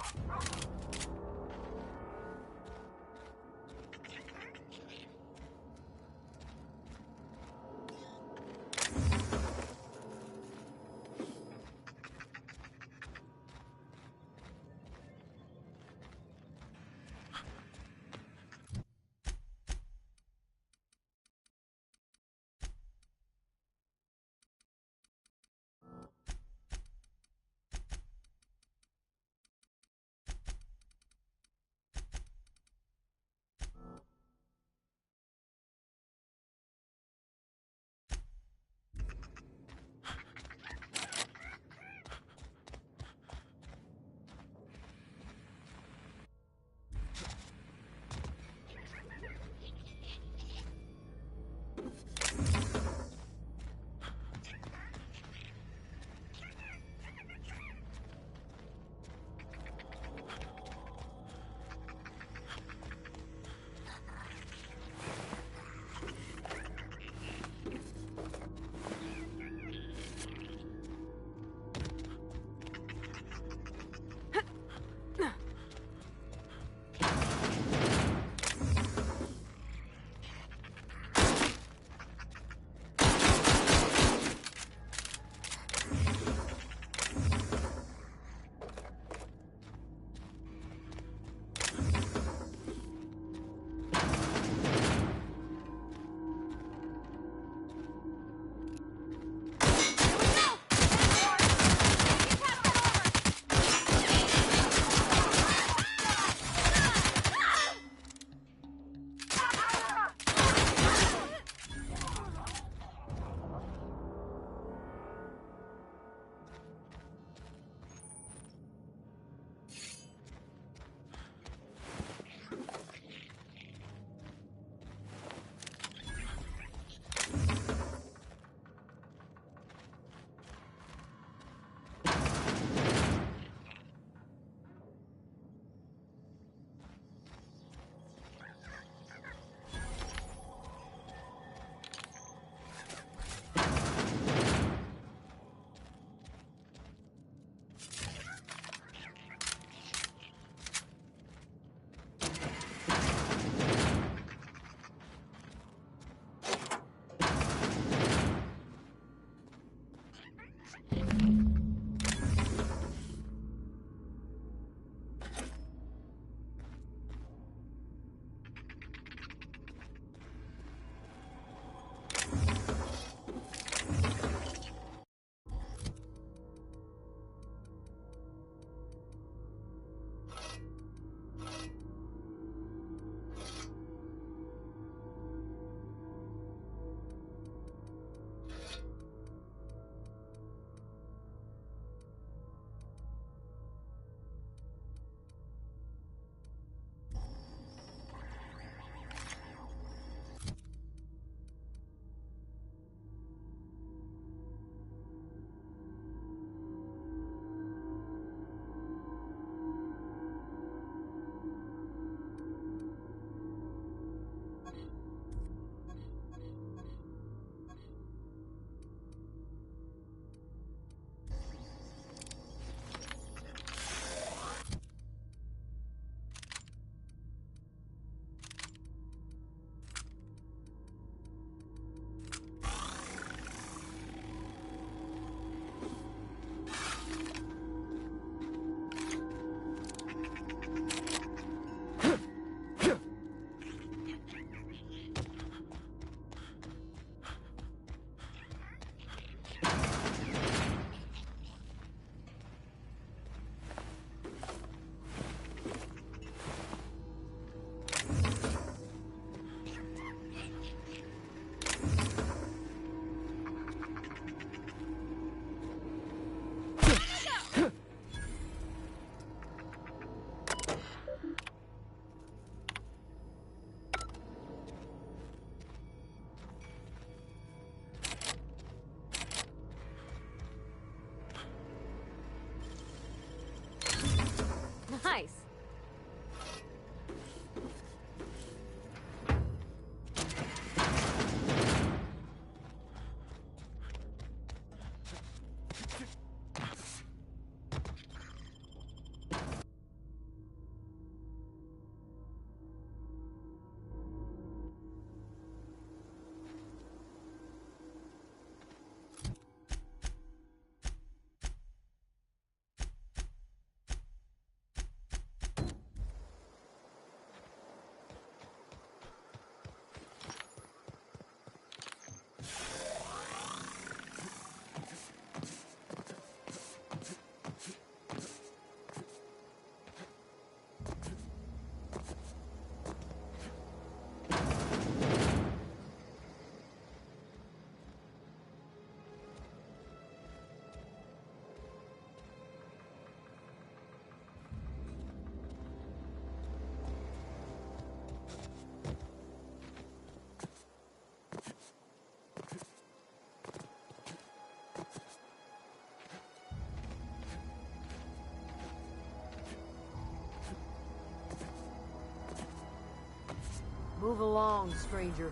Move along, stranger.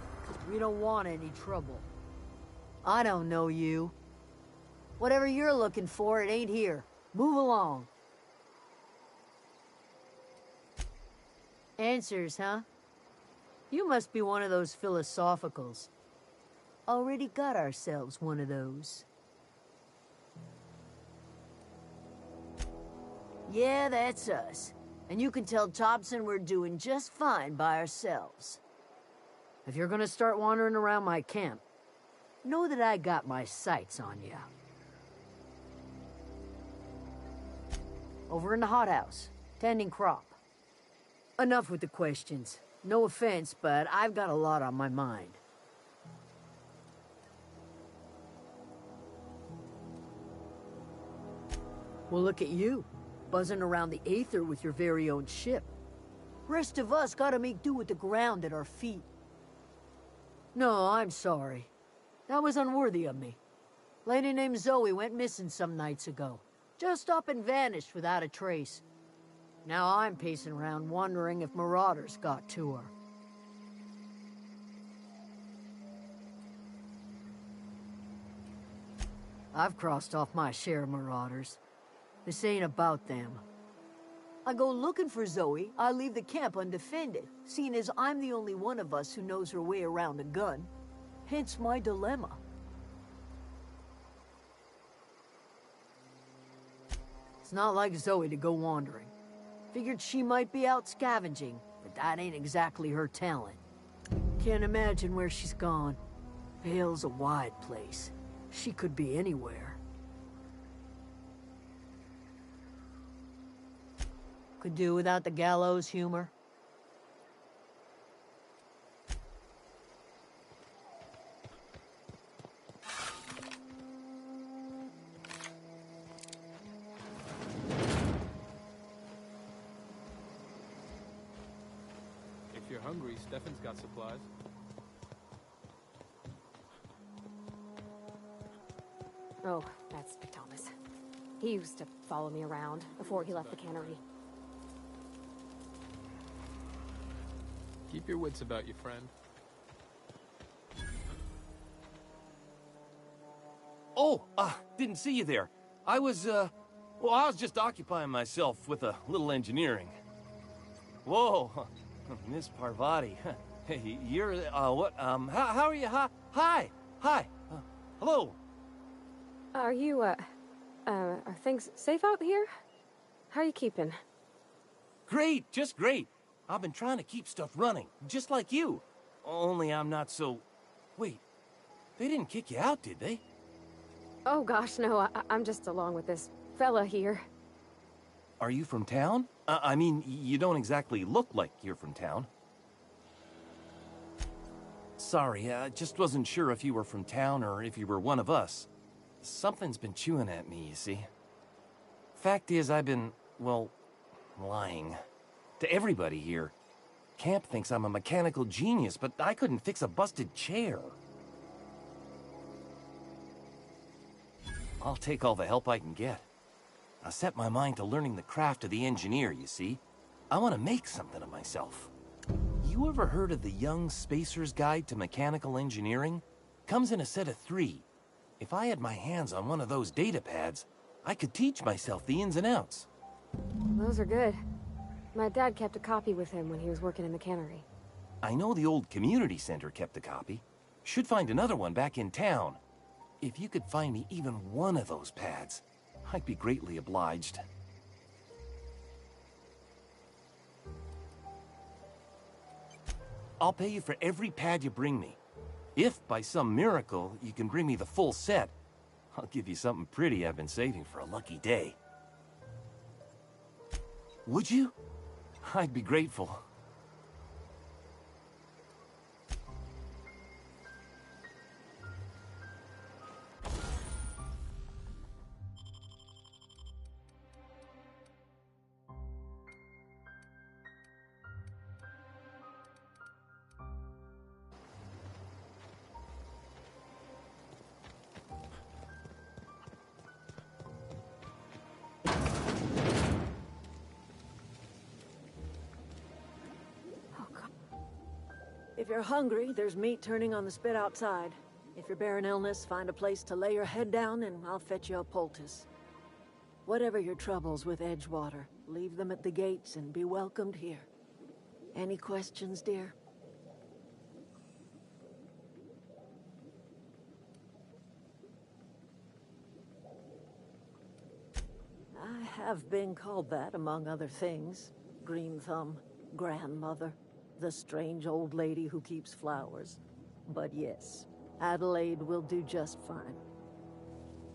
We don't want any trouble. I don't know you. Whatever you're looking for, it ain't here. Move along. Answers, huh? You must be one of those philosophicals. Already got ourselves one of those. Yeah, that's us. And you can tell Thompson we're doing just fine by ourselves. If you're gonna start wandering around my camp, know that I got my sights on you. Over in the hothouse, tending crop. Enough with the questions. No offense, but I've got a lot on my mind. Well, look at you, buzzing around the Aether with your very own ship. Rest of us gotta make do with the ground at our feet. No, I'm sorry. That was unworthy of me. Lady named Zoe went missing some nights ago. Just up and vanished without a trace. Now I'm pacing around wondering if marauders got to her. I've crossed off my share of marauders. This ain't about them. I go looking for Zoe, I leave the camp undefended, seeing as I'm the only one of us who knows her way around a gun. Hence my dilemma. It's not like Zoe to go wandering. Figured she might be out scavenging, but that ain't exactly her talent. Can't imagine where she's gone. Vale's a wide place. She could be anywhere. Could do without the gallows humor. If you're hungry, Stefan's got supplies. Oh, that's Big Thomas. He used to follow me around before he left the cannery. Keep your wits about you, friend. Oh, didn't see you there. I was just occupying myself with a little engineering. Whoa, Miss Parvati. Hey, you're, what, how are you? Hi, hello. Are you, are things safe out here? How are you keeping? Great, just great. I've been trying to keep stuff running, just like you. Only I'm not so... Wait, they didn't kick you out, did they? Oh gosh, no, I'm just along with this fella here. Are you from town? I mean, you don't exactly look like you're from town. Sorry, I just wasn't sure if you were from town or if you were one of us. Something's been chewing at me, you see. Fact is, I've been, well, lying. To everybody here. Camp thinks I'm a mechanical genius, but I couldn't fix a busted chair. I'll take all the help I can get. I set my mind to learning the craft of the engineer, you see. I want to make something of myself. You ever heard of the Young Spacer's Guide to Mechanical Engineering? Comes in a set of 3. If I had my hands on one of those data pads, I could teach myself the ins and outs. Those are good. My dad kept a copy with him when he was working in the cannery. I know the old community center kept a copy. Should find another one back in town. If you could find me even one of those pads, I'd be greatly obliged. I'll pay you for every pad you bring me. If, by some miracle, you can bring me the full set, I'll give you something pretty I've been saving for a lucky day. Would you? I'd be grateful. If you're hungry, there's meat turning on the spit outside. If you're bearing illness, find a place to lay your head down and I'll fetch you a poultice. Whatever your troubles with Edgewater, leave them at the gates and be welcomed here. Any questions, dear? I have been called that, among other things. Green Thumb, grandmother, the strange old lady who keeps flowers. But yes, Adelaide will do just fine.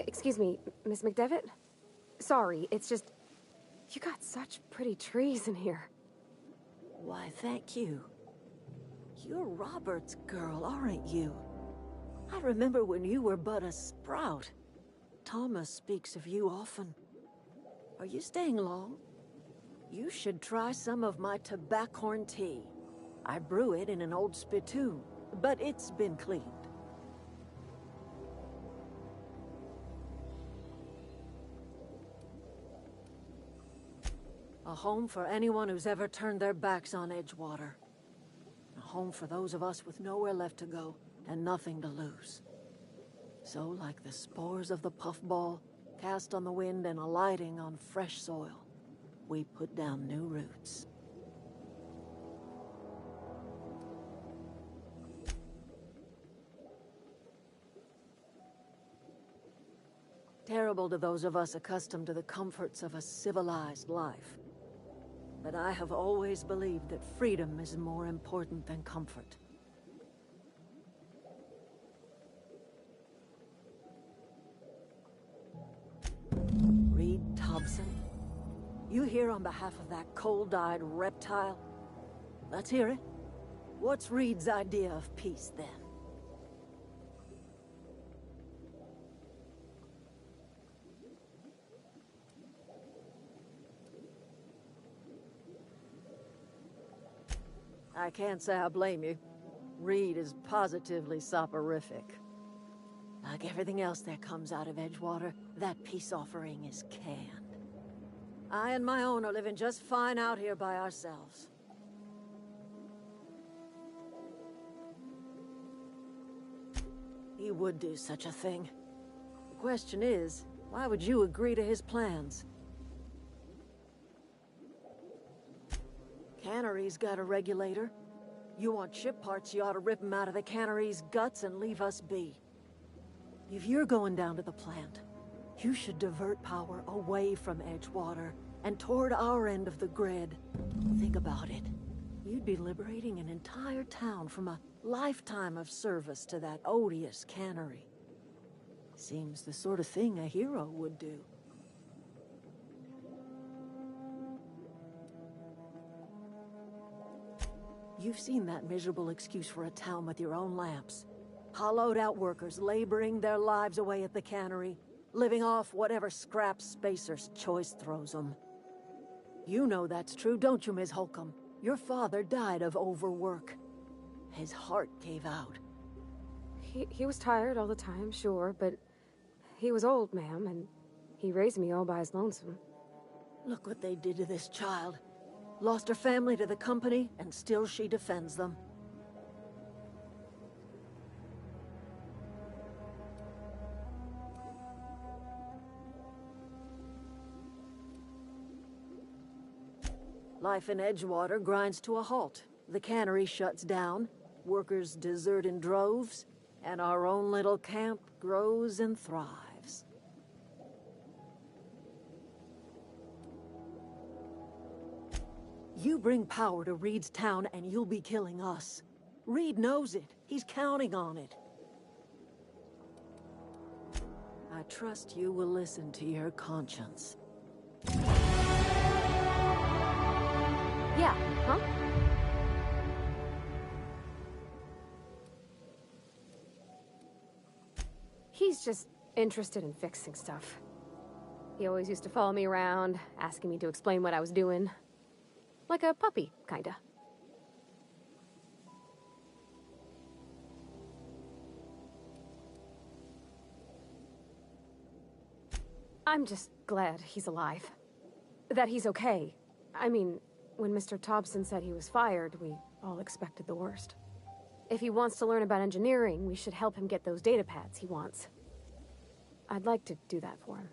Excuse me, Miss McDevitt? Sorry, it's just... You got such pretty trees in here. Why, thank you. You're Robert's girl, aren't you? I remember when you were but a sprout. Thomas speaks of you often. Are you staying long? You should try some of my tobaccorn tea. I brew it in an old spittoon, but it's been cleaned. A home for anyone who's ever turned their backs on Edgewater. A home for those of us with nowhere left to go and nothing to lose. So, like the spores of the puffball, cast on the wind and alighting on fresh soil, we put down new roots. Terrible to those of us accustomed to the comforts of a civilized life. But I have always believed that freedom is more important than comfort. Reed Thompson? You here on behalf of that cold-eyed reptile? Let's hear it. What's Reed's idea of peace, then? I can't say I blame you. Reed is positively soporific. Like everything else that comes out of Edgewater, that peace offering is canned. I and my own are living just fine out here by ourselves. He would do such a thing. The question is, why would you agree to his plans? Cannery's got a regulator. You want ship parts, you ought to rip them out of the cannery's guts and leave us be. If you're going down to the plant, you should divert power away from Edgewater and toward our end of the grid. Think about it. You'd be liberating an entire town from a lifetime of service to that odious cannery. Seems the sort of thing a hero would do. You've seen that miserable excuse for a town with your own lamps. Hollowed out workers laboring their lives away at the cannery, living off whatever scraps Spacer's Choice throws them. You know that's true, don't you, Ms. Holcomb? Your father died of overwork. His heart gave out. He was tired all the time, sure, but he was old, ma'am, and he raised me all by his lonesome. Look what they did to this child. Lost her family to the company, and still she defends them. Life in Edgewater grinds to a halt. The cannery shuts down, workers desert in droves, and our own little camp grows and thrives. You bring power to Reed's town and you'll be killing us. Reed knows it. He's counting on it. I trust you will listen to your conscience. Yeah, huh? He's just interested in fixing stuff. He always used to follow me around, asking me to explain what I was doing. Like a puppy, kinda. I'm just glad he's alive. That he's okay. I mean, when Mr. Thompson said he was fired, we all expected the worst. If he wants to learn about engineering, we should help him get those data pads he wants. I'd like to do that for him.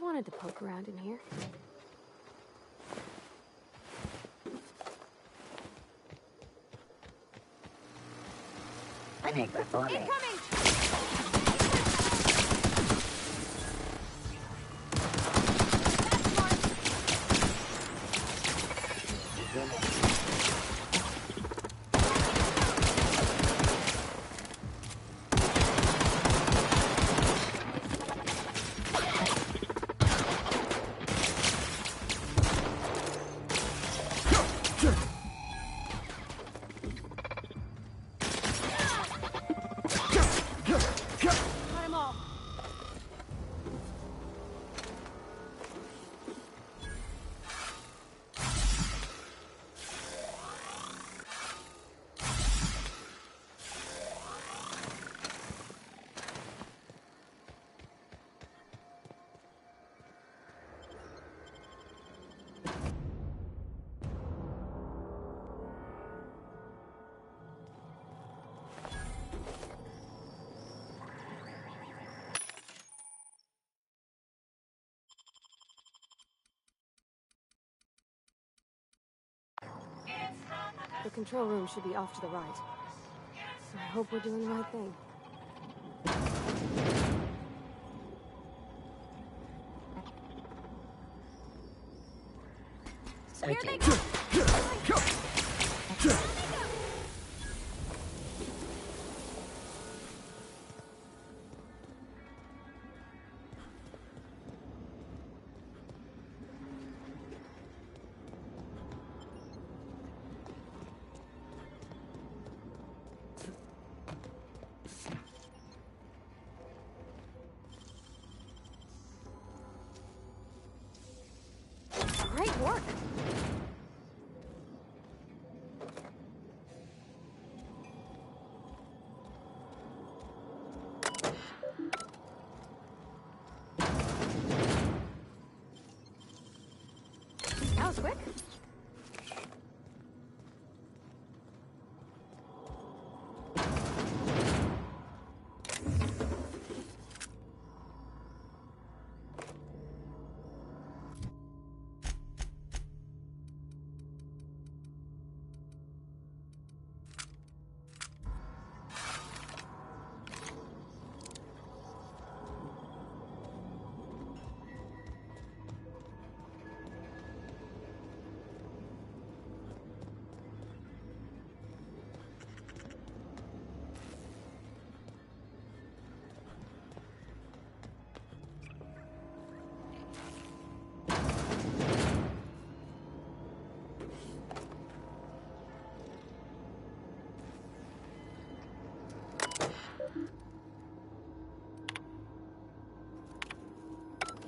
Wanted to poke around in here. Incoming! The control room should be off to the right. I hope we're doing the right thing. Here they come! Great work. That was quick.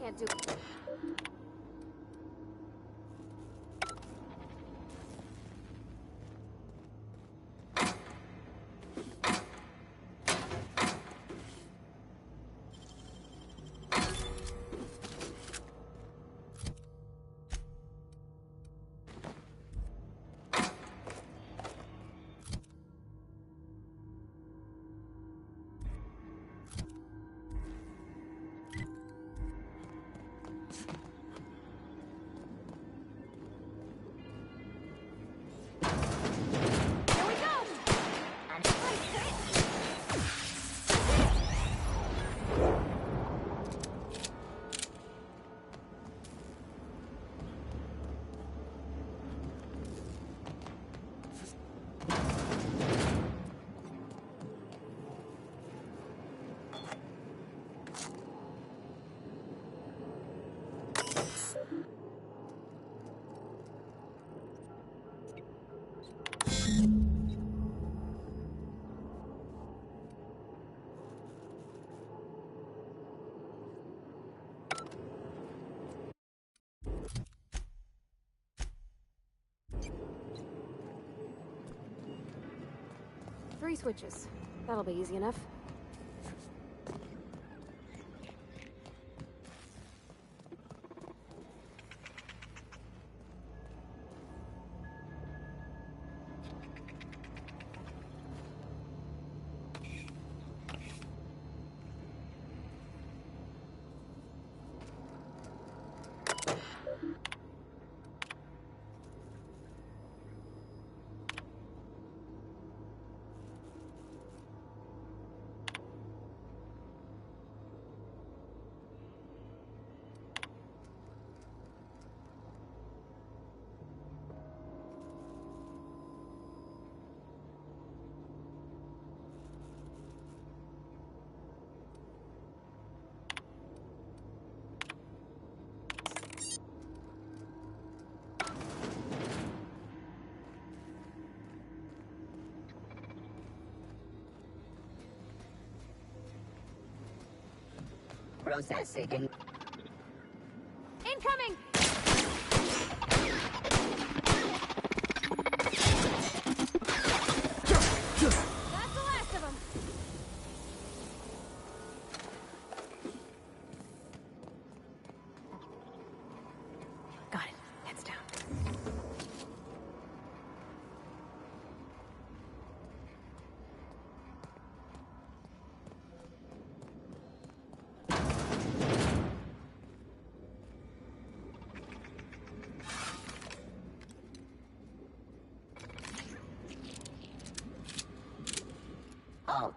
Can't do it. Three switches. That'll be easy enough. Processing. Incoming! That's the last of them. Got it. Heads down. Halt.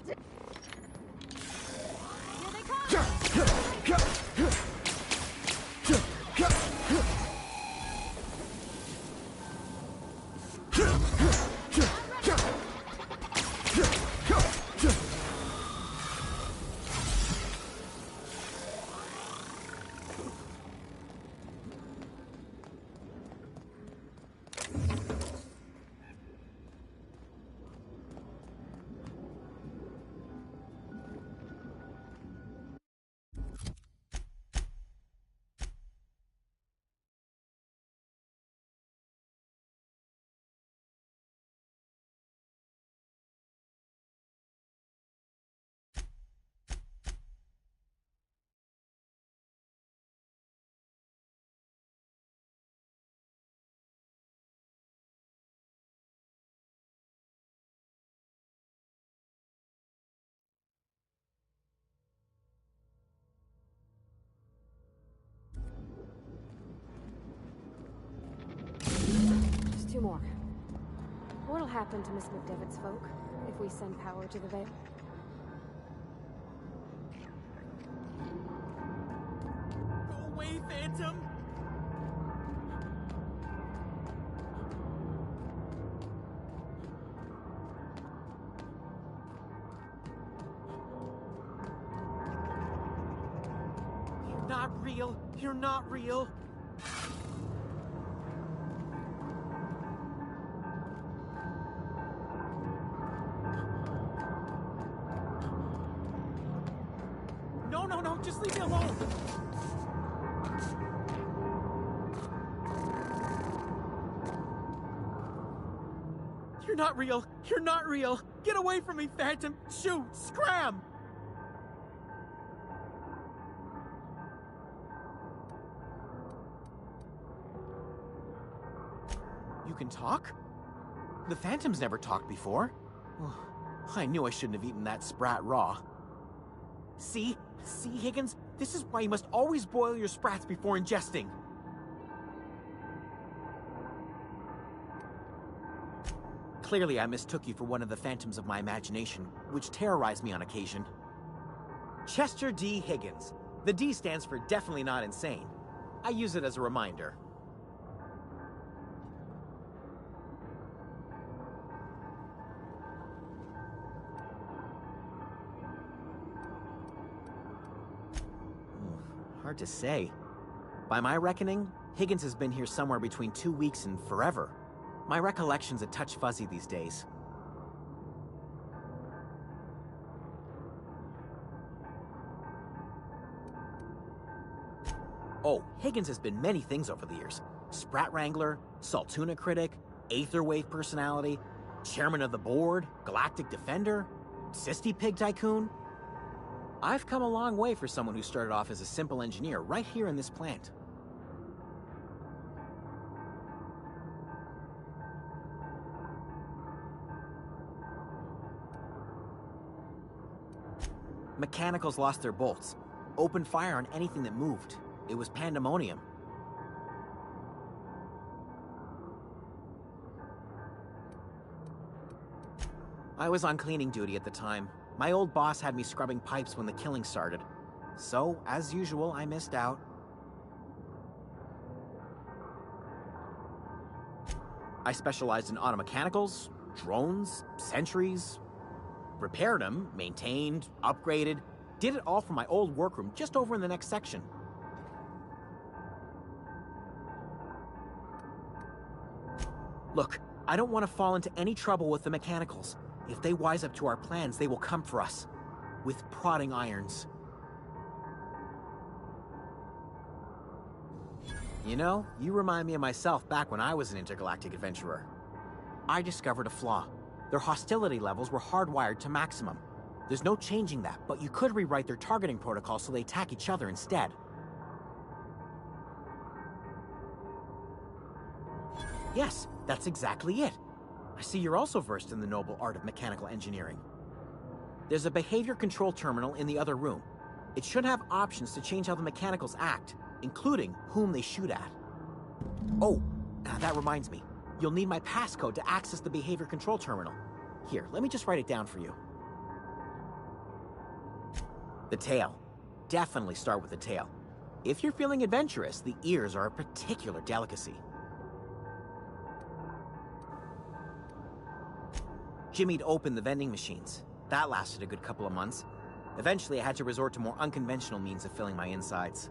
Here they come! few more. What'll happen to Miss McDevitt's folk if we send power to the Vale? Go away, Phantom! You're not real. You're not real. No, no, no, just leave me alone! You're not real! You're not real! Get away from me, Phantom! Shoot! Scram! You can talk? The Phantom's never talked before. I knew I shouldn't have eaten that sprat raw. See? See, Higgins? This is why you must always boil your sprats before ingesting. Clearly, I mistook you for one of the phantoms of my imagination, which terrorized me on occasion. Chester D. Higgins. The D stands for definitely not insane. I use it as a reminder. Hard to say. By my reckoning, Higgins has been here somewhere between 2 weeks and forever. My recollection's a touch fuzzy these days. Oh, Higgins has been many things over the years. Sprat Wrangler, Saltuna Critic, Aetherwave Personality, Chairman of the Board, Galactic Defender, Sisty Pig Tycoon. I've come a long way for someone who started off as a simple engineer right here in this plant. Mechanicals lost their bolts. Opened fire on anything that moved. It was pandemonium. I was on cleaning duty at the time. My old boss had me scrubbing pipes when the killing started. So, as usual, I missed out. I specialized in automechanicals, drones, sentries. Repaired them, maintained, upgraded. Did it all from my old workroom just over in the next section. Look, I don't want to fall into any trouble with the mechanicals. If they wise up to our plans, they will come for us. With prodding irons. You know, you remind me of myself back when I was an intergalactic adventurer. I discovered a flaw. Their hostility levels were hardwired to maximum. There's no changing that, but you could rewrite their targeting protocol so they attack each other instead. Yes, that's exactly it. I see you're also versed in the noble art of mechanical engineering. There's a behavior control terminal in the other room. It should have options to change how the mechanicals act, including whom they shoot at. Oh, that reminds me. You'll need my passcode to access the behavior control terminal. Here, let me just write it down for you. The tail. Definitely start with the tail. If you're feeling adventurous, the ears are a particular delicacy. Jimmy'd opened the vending machines. That lasted a good couple of months. Eventually, I had to resort to more unconventional means of filling my insides.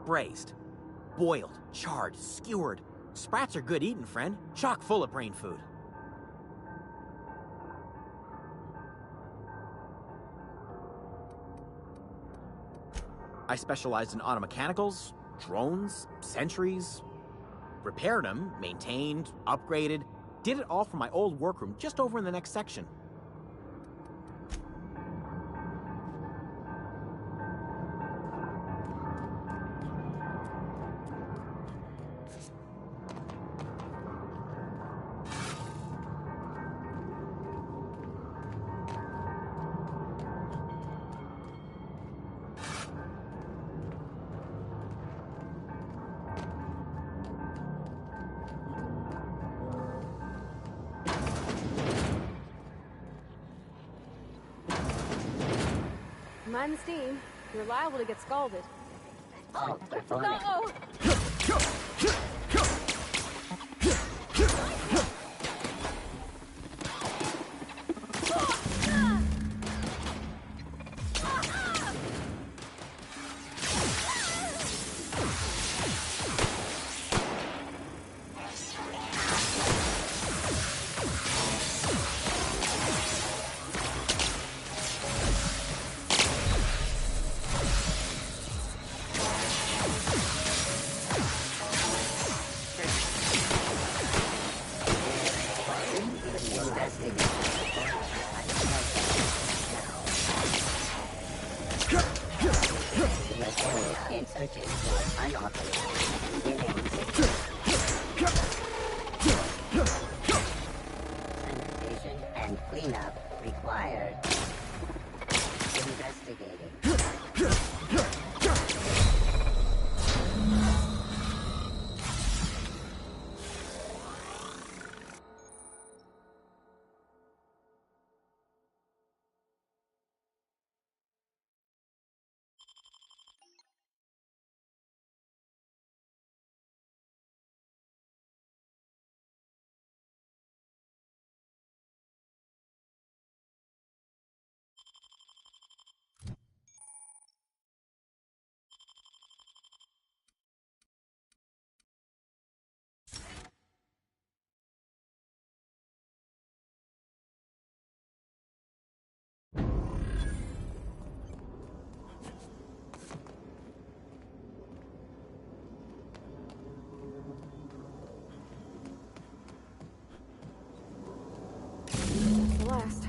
Braised. Boiled, charred, skewered. Sprats are good eating, friend. Chock full of brain food. I specialized in automechanicals, drones, sentries. Repaired them, maintained, upgraded. Did it all from my old workroom just over in the next section. mind the steam. You're liable to get scalded. Oh, performance. Uh-oh! Last.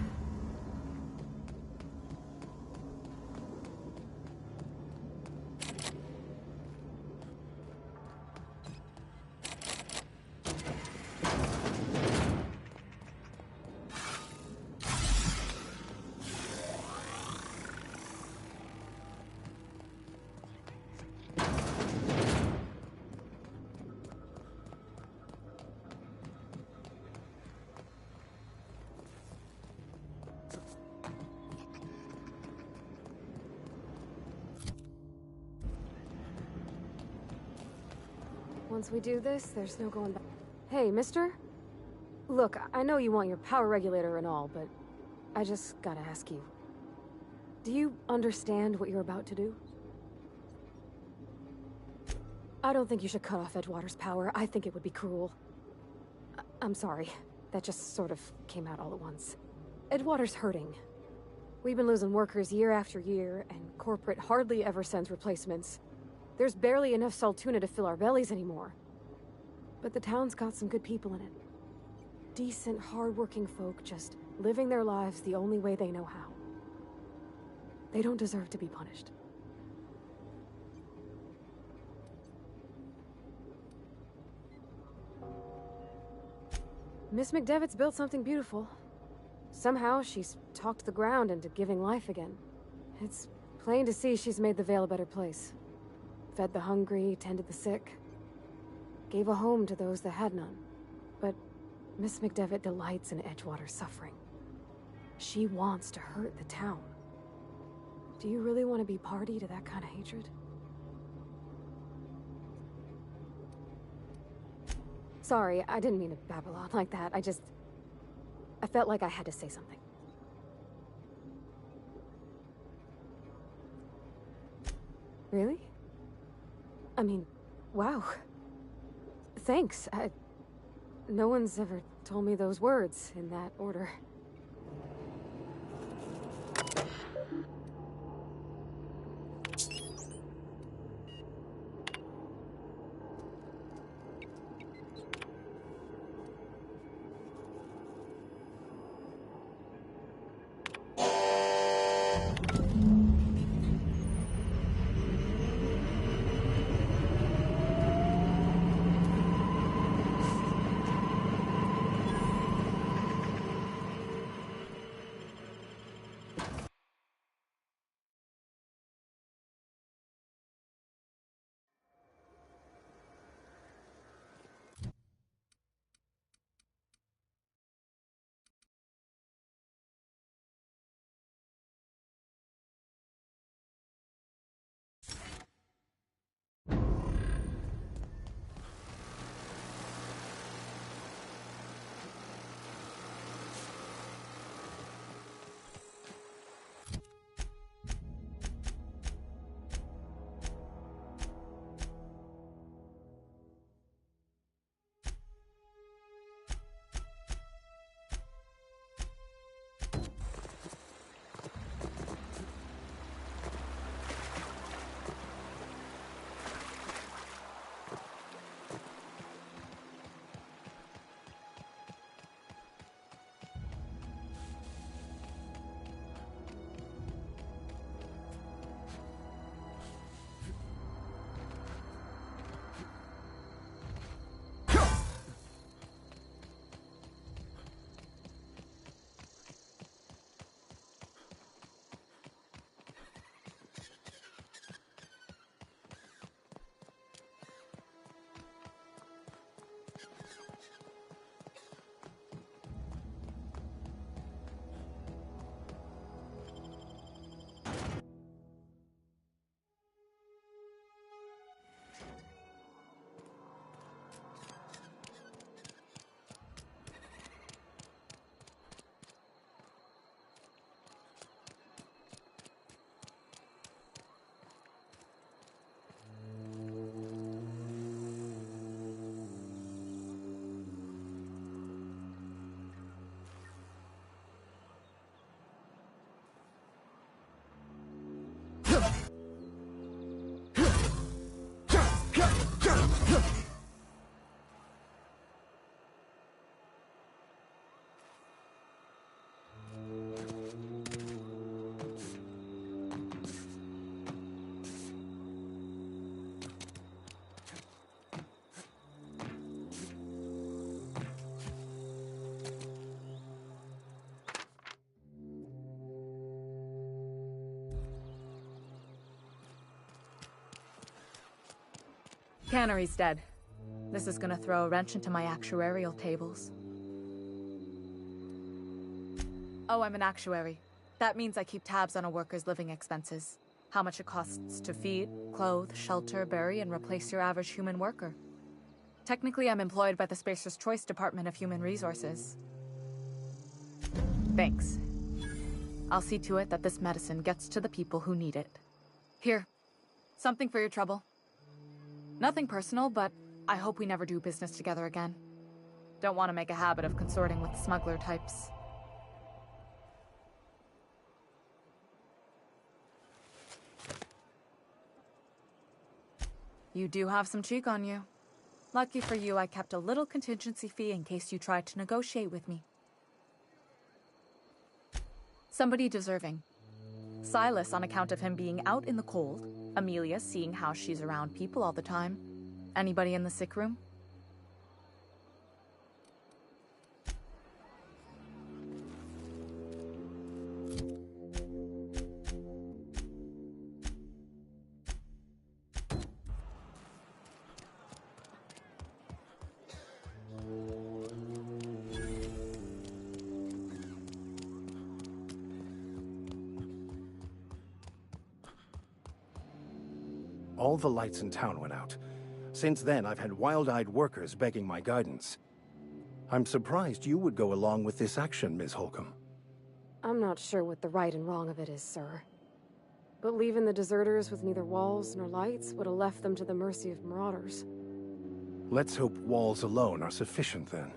Once we do this, there's no going back. Hey, mister? Look, I know you want your power regulator and all, but I just gotta ask you. Do you understand what you're about to do? I don't think you should cut off Edgewater's power. I think it would be cruel. I'm sorry. That just sort of came out all at once. Edgewater's hurting. We've been losing workers year after year, and corporate hardly ever sends replacements. There's barely enough Saltuna to fill our bellies anymore. But the town's got some good people in it. Decent, hard-working folk just living their lives the only way they know how. They don't deserve to be punished. Miss McDevitt's built something beautiful. Somehow, she's talked the ground into giving life again. It's plain to see she's made the Vale a better place. Fed the hungry, tended the sick. Gave a home to those that had none. But Miss McDevitt delights in Edgewater's suffering. She wants to hurt the town. Do you really want to be party to that kind of hatred? Sorry, I didn't mean to babble on like that. I felt like I had to say something. Really? I mean, wow. Thanks. No one's ever told me those words in that order. Cannery's dead. This is gonna throw a wrench into my actuarial tables. Oh, I'm an actuary. That means I keep tabs on a worker's living expenses. How much it costs to feed, clothe, shelter, bury, and replace your average human worker. Technically, I'm employed by the Spacer's Choice Department of Human Resources. Thanks. I'll see to it that this medicine gets to the people who need it. Here, something for your trouble. Nothing personal, but I hope we never do business together again. Don't want to make a habit of consorting with smuggler types. You do have some cheek on you. Lucky for you, I kept a little contingency fee in case you tried to negotiate with me. Somebody deserving. Silas on account of him being out in the cold. Amelia seeing how she's around people all the time. Anybody in the sick room? All the lights in town went out. Since then, I've had wild-eyed workers begging my guidance. I'm surprised you would go along with this action, Ms. Holcomb. I'm not sure what the right and wrong of it is, sir. But leaving the deserters with neither walls nor lights would have left them to the mercy of marauders. Let's hope walls alone are sufficient, then.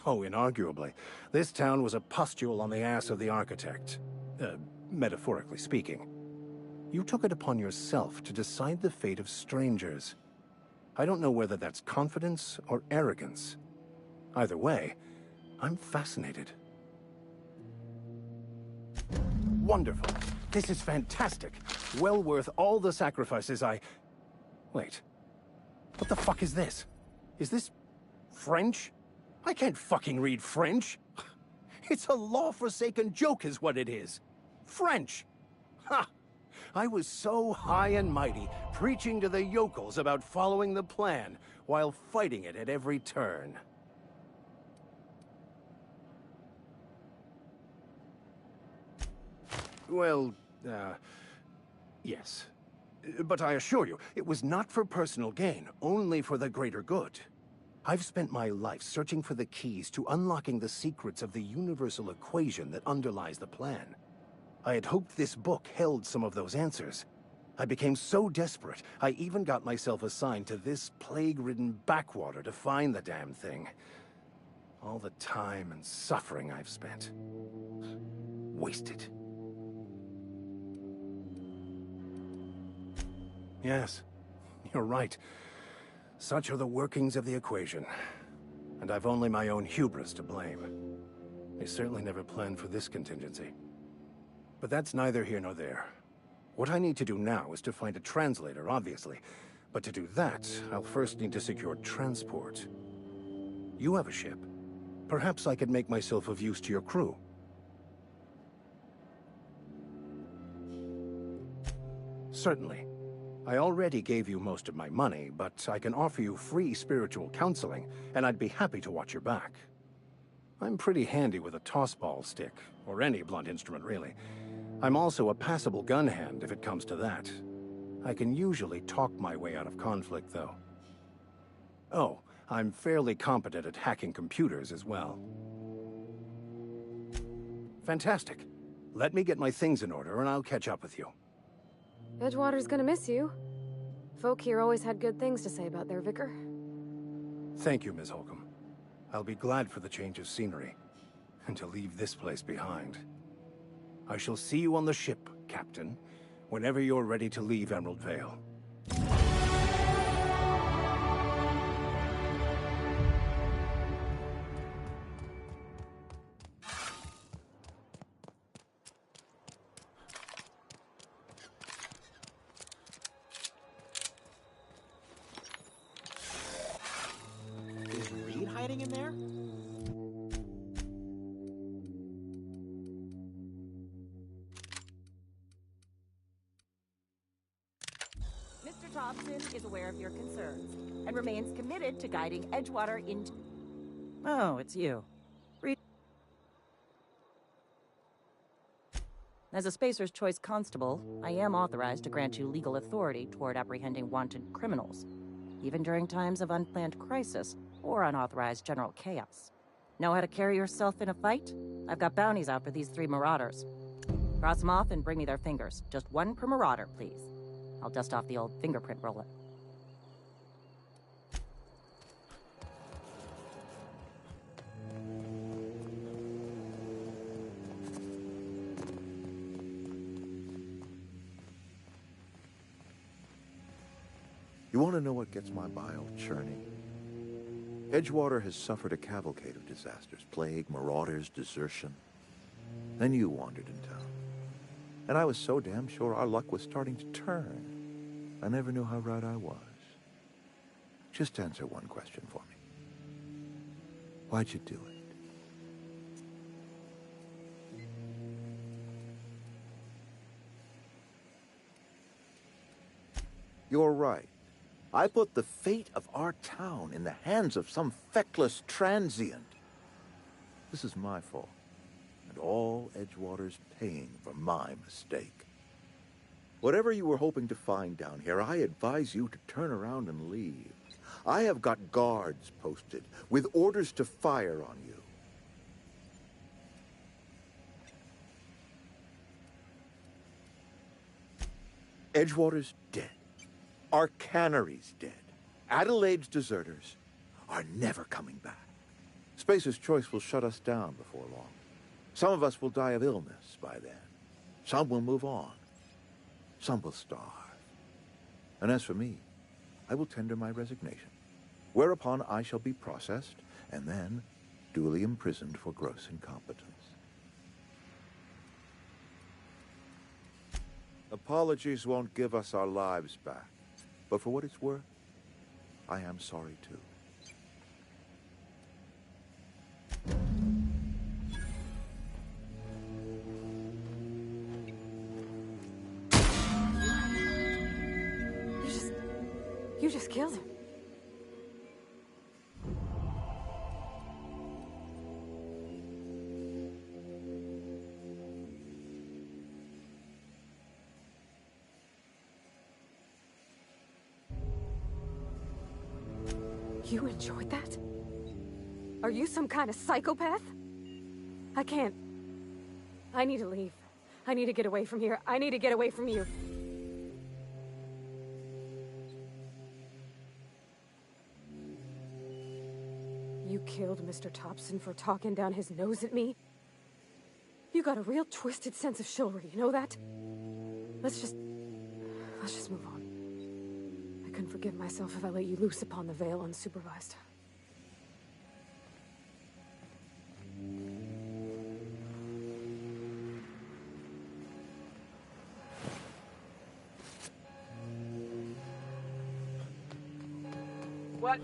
Oh, inarguably. This town was a pustule on the ass of the architect. Metaphorically speaking. You took it upon yourself to decide the fate of strangers. I don't know whether that's confidence or arrogance. Either way, I'm fascinated. Wonderful. This is fantastic. Well worth all the sacrifices I... Wait. What the fuck is this? Is this French? I can't fucking read French. It's a law-forsaken joke is what it is. French. Ha! I was so high and mighty, preaching to the yokels about following the plan, while fighting it at every turn. Well, yes. But I assure you, it was not for personal gain, only for the greater good. I've spent my life searching for the keys to unlocking the secrets of the universal equation that underlies the plan. I had hoped this book held some of those answers. I became so desperate, I even got myself assigned to this plague-ridden backwater to find the damn thing. All the time and suffering I've spent. Wasted. Yes, you're right. Such are the workings of the equation. And I've only my own hubris to blame. I certainly never planned for this contingency. But that's neither here nor there. What I need to do now is to find a translator, obviously. But to do that, I'll first need to secure transport. You have a ship. Perhaps I could make myself of use to your crew. Certainly. I already gave you most of my money, but I can offer you free spiritual counseling, and I'd be happy to watch your back. I'm pretty handy with a tossball stick, or any blunt instrument, really. I'm also a passable gun hand, if it comes to that. I can usually talk my way out of conflict, though. Oh, I'm fairly competent at hacking computers as well. Fantastic. Let me get my things in order, and I'll catch up with you. Edgewater's gonna miss you. Folk here always had good things to say about their vicar. Thank you, Ms. Holcomb. I'll be glad for the change of scenery, and to leave this place behind. I shall see you on the ship, Captain, whenever you're ready to leave Emerald Vale. Is Reed hiding in there? Mr. Thompson is aware of your concerns and remains committed to guiding Edgewater into... Oh, it's you. As a Spacer's Choice Constable, I am authorized to grant you legal authority toward apprehending wanted criminals, even during times of unplanned crisis or unauthorized general chaos. Know how to carry yourself in a fight? I've got bounties out for these 3 marauders. Cross them off and bring me their fingers. Just 1 per marauder, please. I'll dust off the old fingerprint roller. You want to know what gets my bile churning? Edgewater has suffered a cavalcade of disasters. Plague, marauders, desertion. Then you wandered in town. And I was so damn sure our luck was starting to turn. I never knew how right I was. Just answer one question for me. Why'd you do it? You're right. I put the fate of our town in the hands of some feckless transient. This is my fault, and all Edgewater's paying for my mistake. Whatever you were hoping to find down here, I advise you to turn around and leave. I have got guards posted with orders to fire on you. Edgewater's dead. Our cannery's dead. Adelaide's deserters are never coming back. Spacer's Choice will shut us down before long. Some of us will die of illness by then. Some will move on. Some will starve. And as for me, I will tender my resignation, whereupon I shall be processed and then duly imprisoned for gross incompetence. Apologies won't give us our lives back. But for what it's worth, I am sorry too. You just killed him. You enjoyed that? Are you some kind of psychopath? I can't. I need to leave. I need to get away from here. I need to get away from you. You killed Mr. Thompson for talking down his nose at me? You got a real twisted sense of chivalry, you know that? Let's just move on. I couldn't forgive myself if I let you loose upon the Vale unsupervised. What?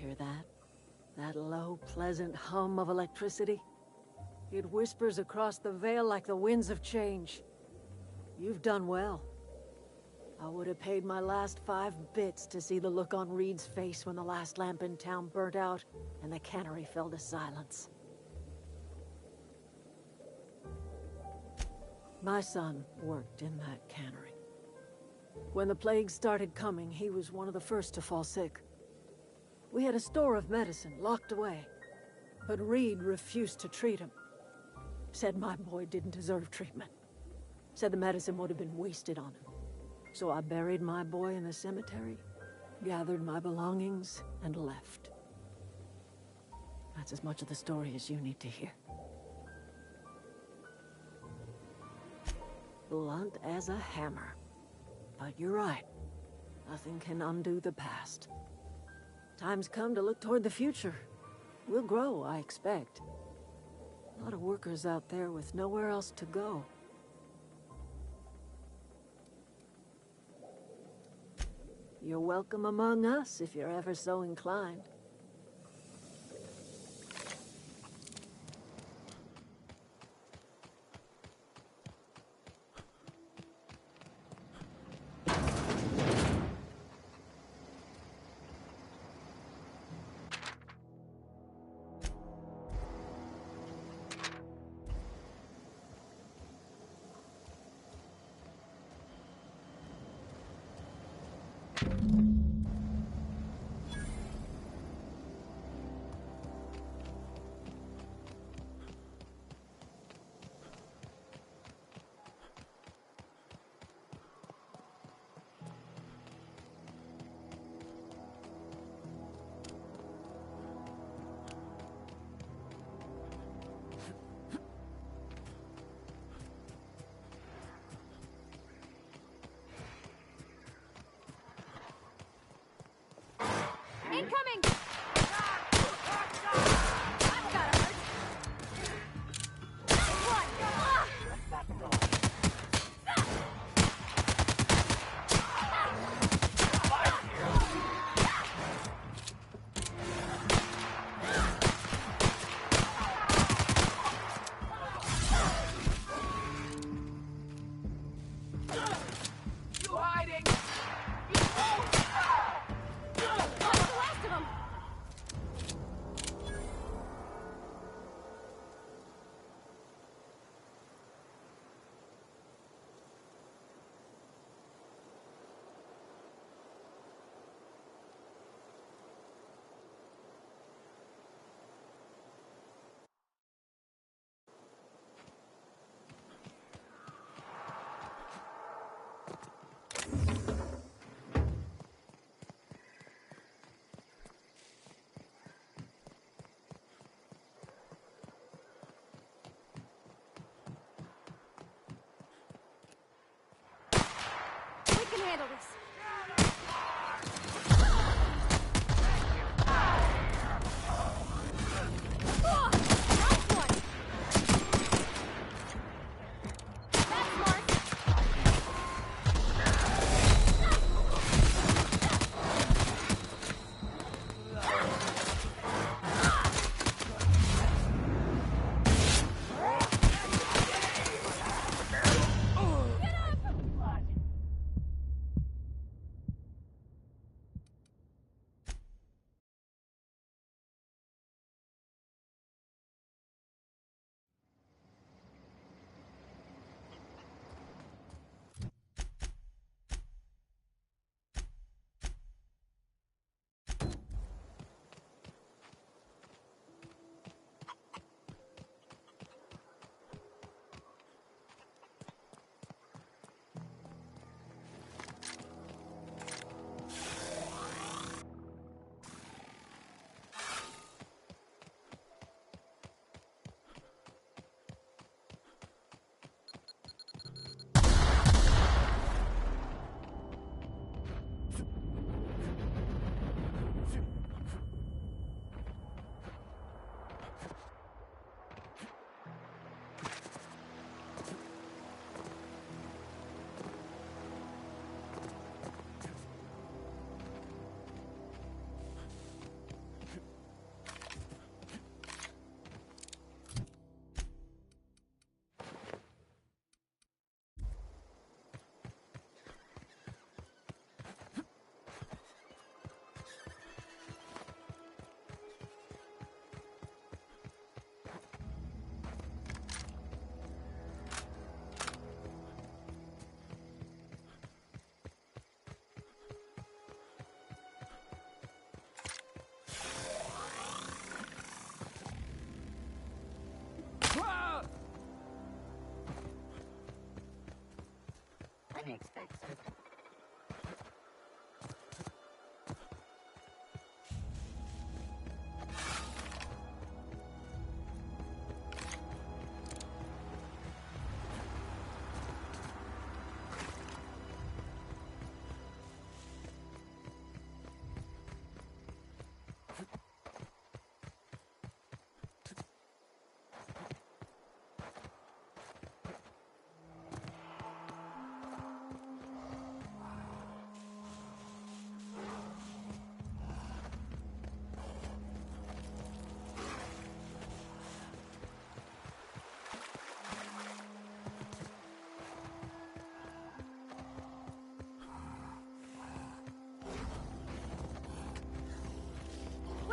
hear that? That low, pleasant hum of electricity? It whispers across the veil like the winds of change. You've done well. I would have paid my last 5 bits to see the look on Reed's face when the last lamp in town burnt out and the cannery fell to silence. My son worked in that cannery. When the plague started coming, he was one of the first to fall sick. We had a store of medicine locked away, but Reed refused to treat him. Said my boy didn't deserve treatment. Said the medicine would have been wasted on him. So I buried my boy in the cemetery, gathered my belongings, and left. That's as much of the story as you need to hear. Blunt as a hammer. But you're right. Nothing can undo the past. Time's come to look toward the future. We'll grow, I expect. A lot of workers out there with nowhere else to go. You're welcome among us if you're ever so inclined.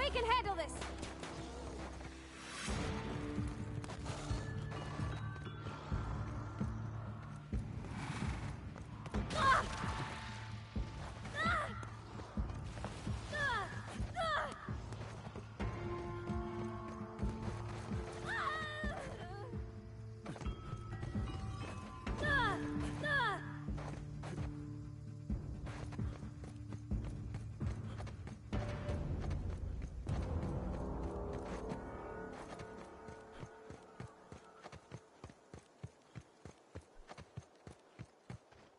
We can handle this!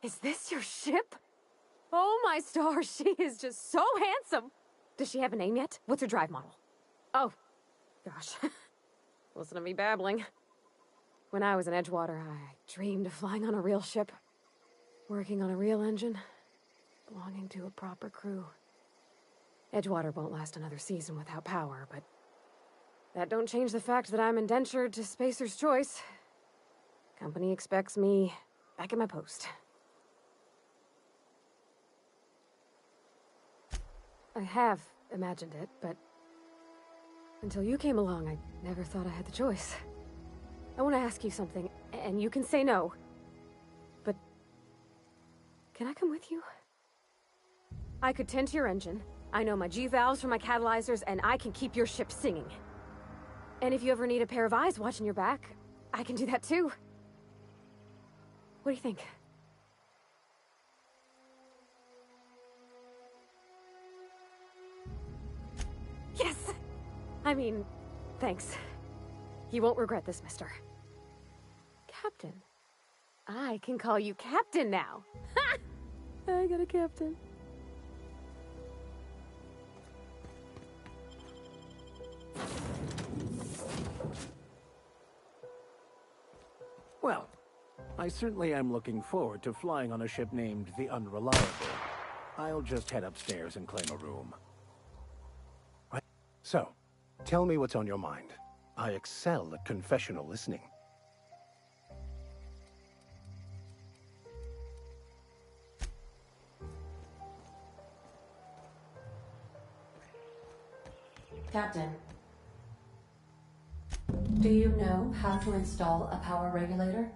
Is this your ship? Oh my stars, she is just so handsome! Does she have a name yet? What's her drive model? Oh, gosh. Listen to me babbling. When I was in Edgewater, I dreamed of flying on a real ship, working on a real engine, belonging to a proper crew. Edgewater won't last another season without power, but that don't change the fact that I'm indentured to Spacer's Choice. Company expects me back at my post. I have imagined it, but until you came along, I never thought I had the choice. I want to ask you something, and you can say no. But can I come with you? I could tend to your engine. I know my G-valves from my catalyzers, and I can keep your ship singing. And if you ever need a pair of eyes watching your back, I can do that too. What do you think? Yes! I mean, thanks. You won't regret this, mister. Captain. I can call you Captain now. Ha! I got a captain. Well, I certainly am looking forward to flying on a ship named the Unreliable. I'll just head upstairs and claim a room. Right. So, tell me what's on your mind. I excel at confessional listening. Captain, do you know how to install a power regulator?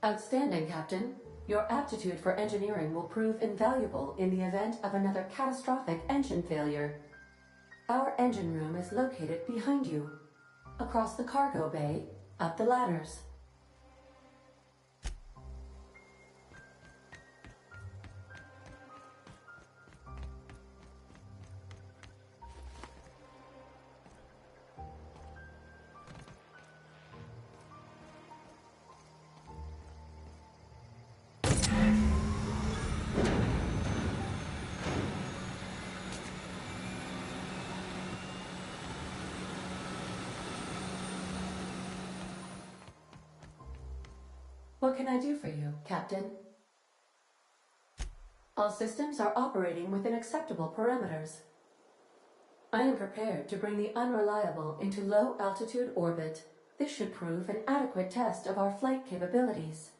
Outstanding, Captain. Your aptitude for engineering will prove invaluable in the event of another catastrophic engine failure. Our engine room is located behind you, across the cargo bay, up the ladders. What can I do for you, Captain? All systems are operating within acceptable parameters. I am prepared to bring the Unreliable into low-altitude orbit. This should prove an adequate test of our flight capabilities.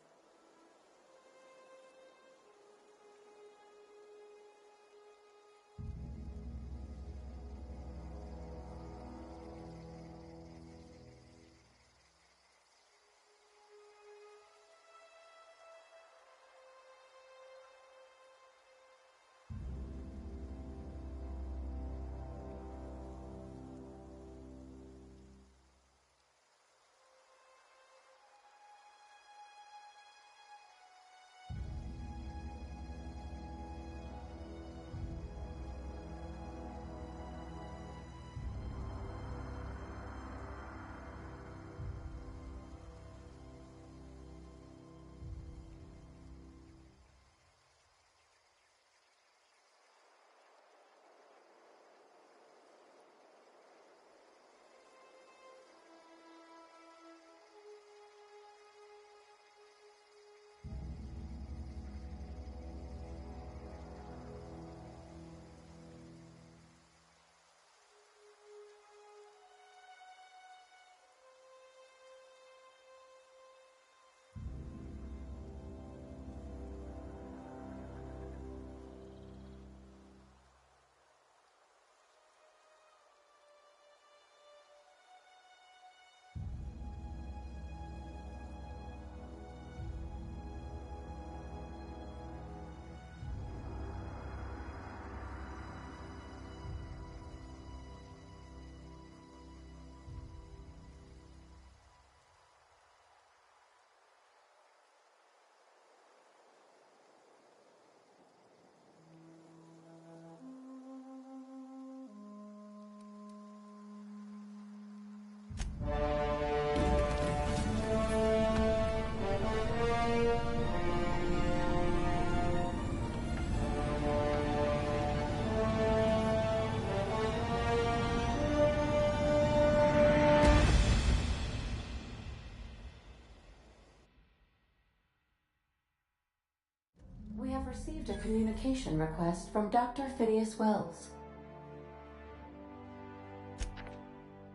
We have received a communication request from Dr. Phineas Wells.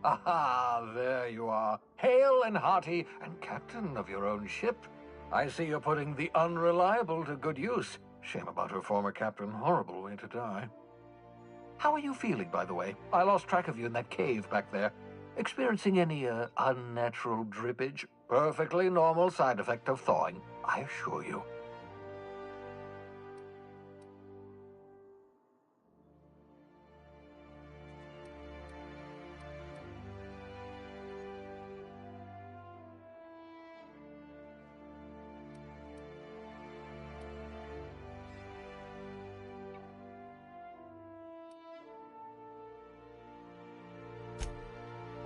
Aha, there you are. Hale and hearty, and captain of your own ship. I see you're putting the unreliable to good use. Shame about her former captain. Horrible way to die. How are you feeling, by the way? I lost track of you in that cave back there. Experiencing any, unnatural drippage? Perfectly normal side effect of thawing, I assure you.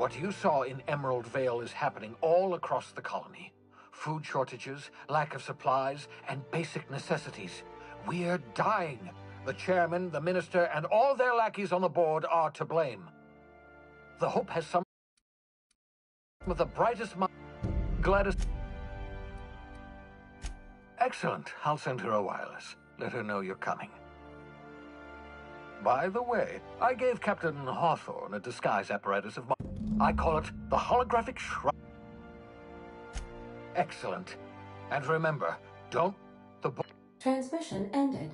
What you saw in Emerald Vale is happening all across the colony. Food shortages, lack of supplies, and basic necessities. We're dying. The chairman, the minister, and all their lackeys on the board are to blame. The Hope has some of the brightest minds. Gladys. Excellent. I'll send her a wireless. Let her know you're coming. By the way, I gave Captain Hawthorne a disguise apparatus of mine. I call it the holographic shrine. Excellent. And remember, don't... Transmission ended.